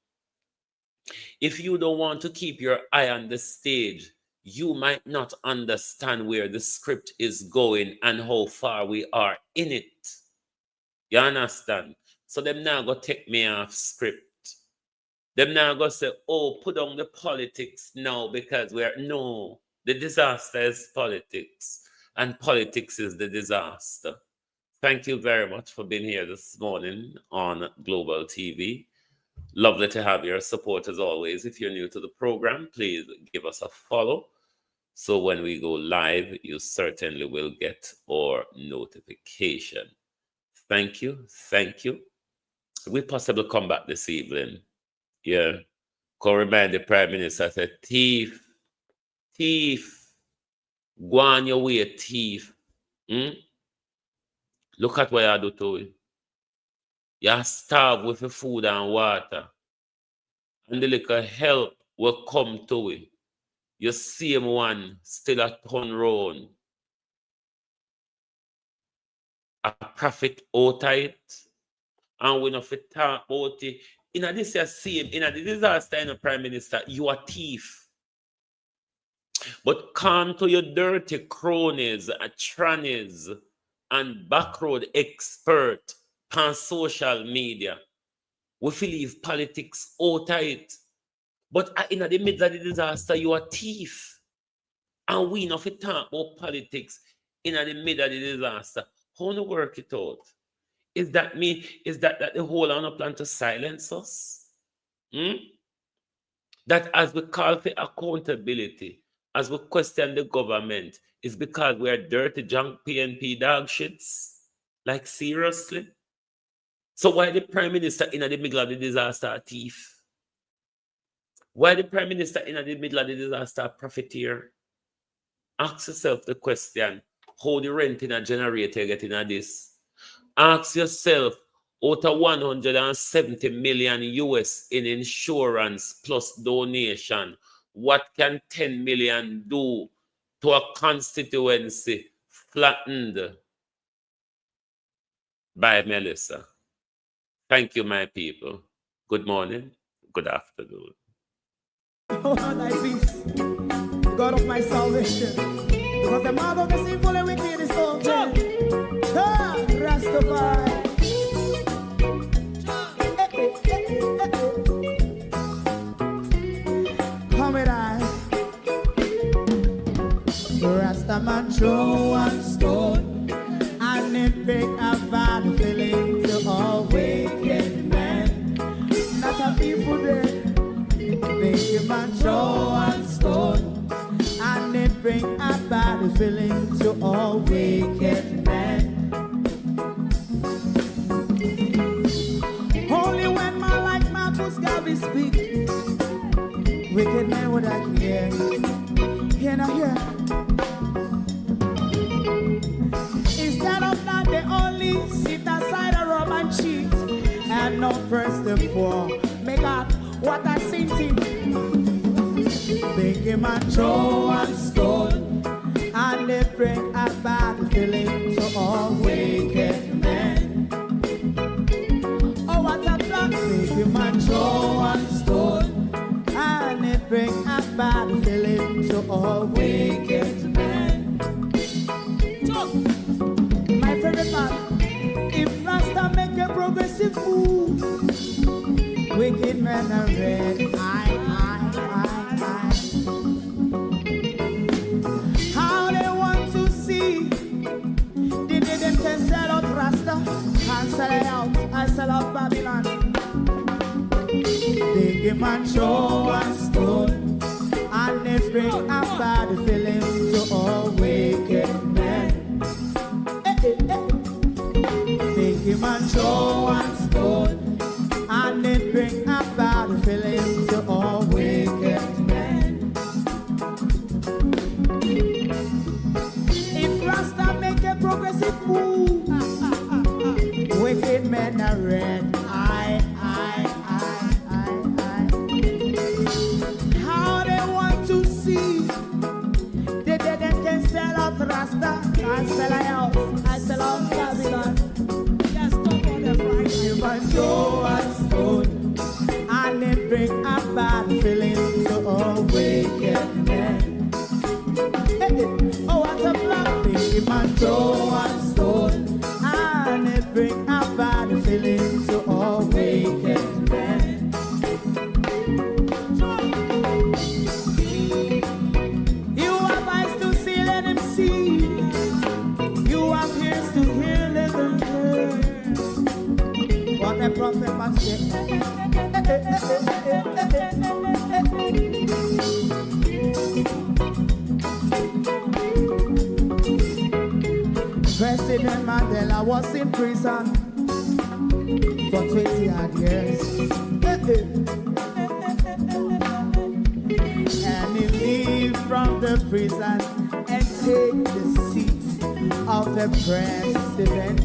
If you don't want to keep your eye on the stage, you might not understand where the script is going and how far we are in it. You understand? So them now go take me off script. Them now go say, oh, put on the politics now, because the disaster is politics. And politics is the disaster. Thank you very much for being here this morning on Global TV. Lovely to have your support as always. If you're new to the program, please give us a follow. So when we go live, you certainly will get our notification. Thank you. Thank you. We possibly come back this evening. Yeah. Go remind the Prime Minister, said, thief, go on your way, thief. Look at what you do to it. You starve with the food and water. And the little help will come to it. You see him one still at turn round. A profit out of it. And we not talk about it. In this you see him, in the disaster in the Prime Minister, you are thief. But come to your dirty cronies, trannies, and backroad expert on social media. We feel leave politics out of it. But in the middle of the disaster, you are thief. And we not talk about politics in the middle of the disaster. How to work it out? Is that the whole on a plan to silence us? That as we call for accountability, as we question the government, is because we are dirty, junk PNP dog shits? Like seriously? So why the Prime Minister in the middle of the disaster a thief? Why the Prime Minister in the middle of the disaster a profiteer? Ask yourself the question, how the rent in a generator get in this? Ask yourself, out of 170 million US in insurance plus donation, what can 10 million do to a constituency flattened by Melissa? Thank you, my people. Good morning, good afternoon. Oh, thy peace, God of my salvation, because the mouth of the sinful and wicked is open. Rastafari. Come with I. Rastaman throw one stone, and it bring a bad feeling to all wicked men. Not a people there. Make a man throw one stone, and it bring a bad feeling to all wicked men. Only when man like Marcus Garvey speak, wicked men would I hear. Hear now hear. Instead of that, they only sit aside and rob and cheat, and not first and four. Make up what I seen to make him a throw and stone, and they bring a bad feeling to all wicked men. Oh, what a plan! Make him a throw and stone, and they bring a bad feeling to all wicked men. So, my favorite part, if Rasta make a progressive move, wicked men are red. How they want to see the day them can sell out Rasta and sell it out. I sell out Babylon. They give man show and stone, and they bring a bad feeling to all wicked men. They give man show and stone, and they bring a bad feeling to all wicked men. If Rasta make a progressive move, wicked men are red. How they want to see the dead can sell out Rasta and sell out. I sell out Babylon. Just stop on the right. You must go and stone, and they bring a bad feeling to all wicked men. Oh, what a black thing, man, go and stone, and they bring a bad feeling to all wicked men. You have eyes to see, let him see. You have ears to hear, let them hear. What a prophet must say. President Mandela was in prison for 20 odd years. And he leave from the prison and take the seat of the president.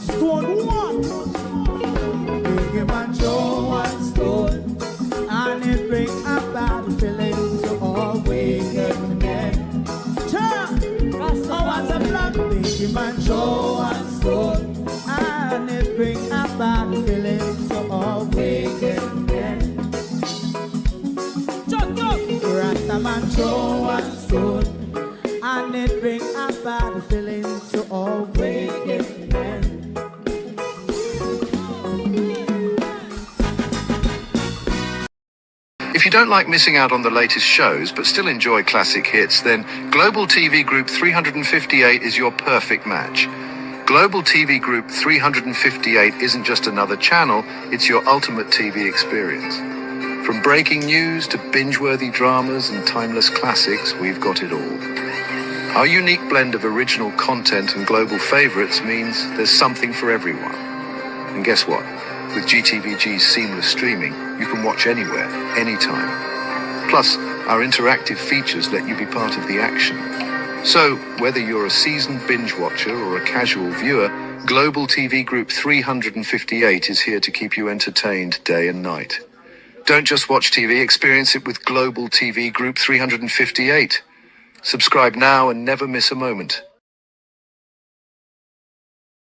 Stone one, big him and Joe one stone, and it bring a bad feeling to all wicked men. Oh, what a black big him and Joe one stone, and it bring a bad feeling to all wicked men. Rastaman throw one stone, and it bring a bad feeling to all wicked men. If you don't like missing out on the latest shows but still enjoy classic hits, then Global TV Group 358 is your perfect match. Global TV Group 358 isn't just another channel, it's your ultimate TV experience. From breaking news to binge-worthy dramas and timeless classics, we've got it all. Our unique blend of original content and global favorites means there's something for everyone. And guess what? With GTVG's seamless streaming, you can watch anywhere, anytime. Plus, our interactive features let you be part of the action. So, whether you're a seasoned binge watcher or a casual viewer, Global TV Group 358 is here to keep you entertained day and night. Don't just watch TV, experience it with Global TV Group 358. Subscribe now and never miss a moment.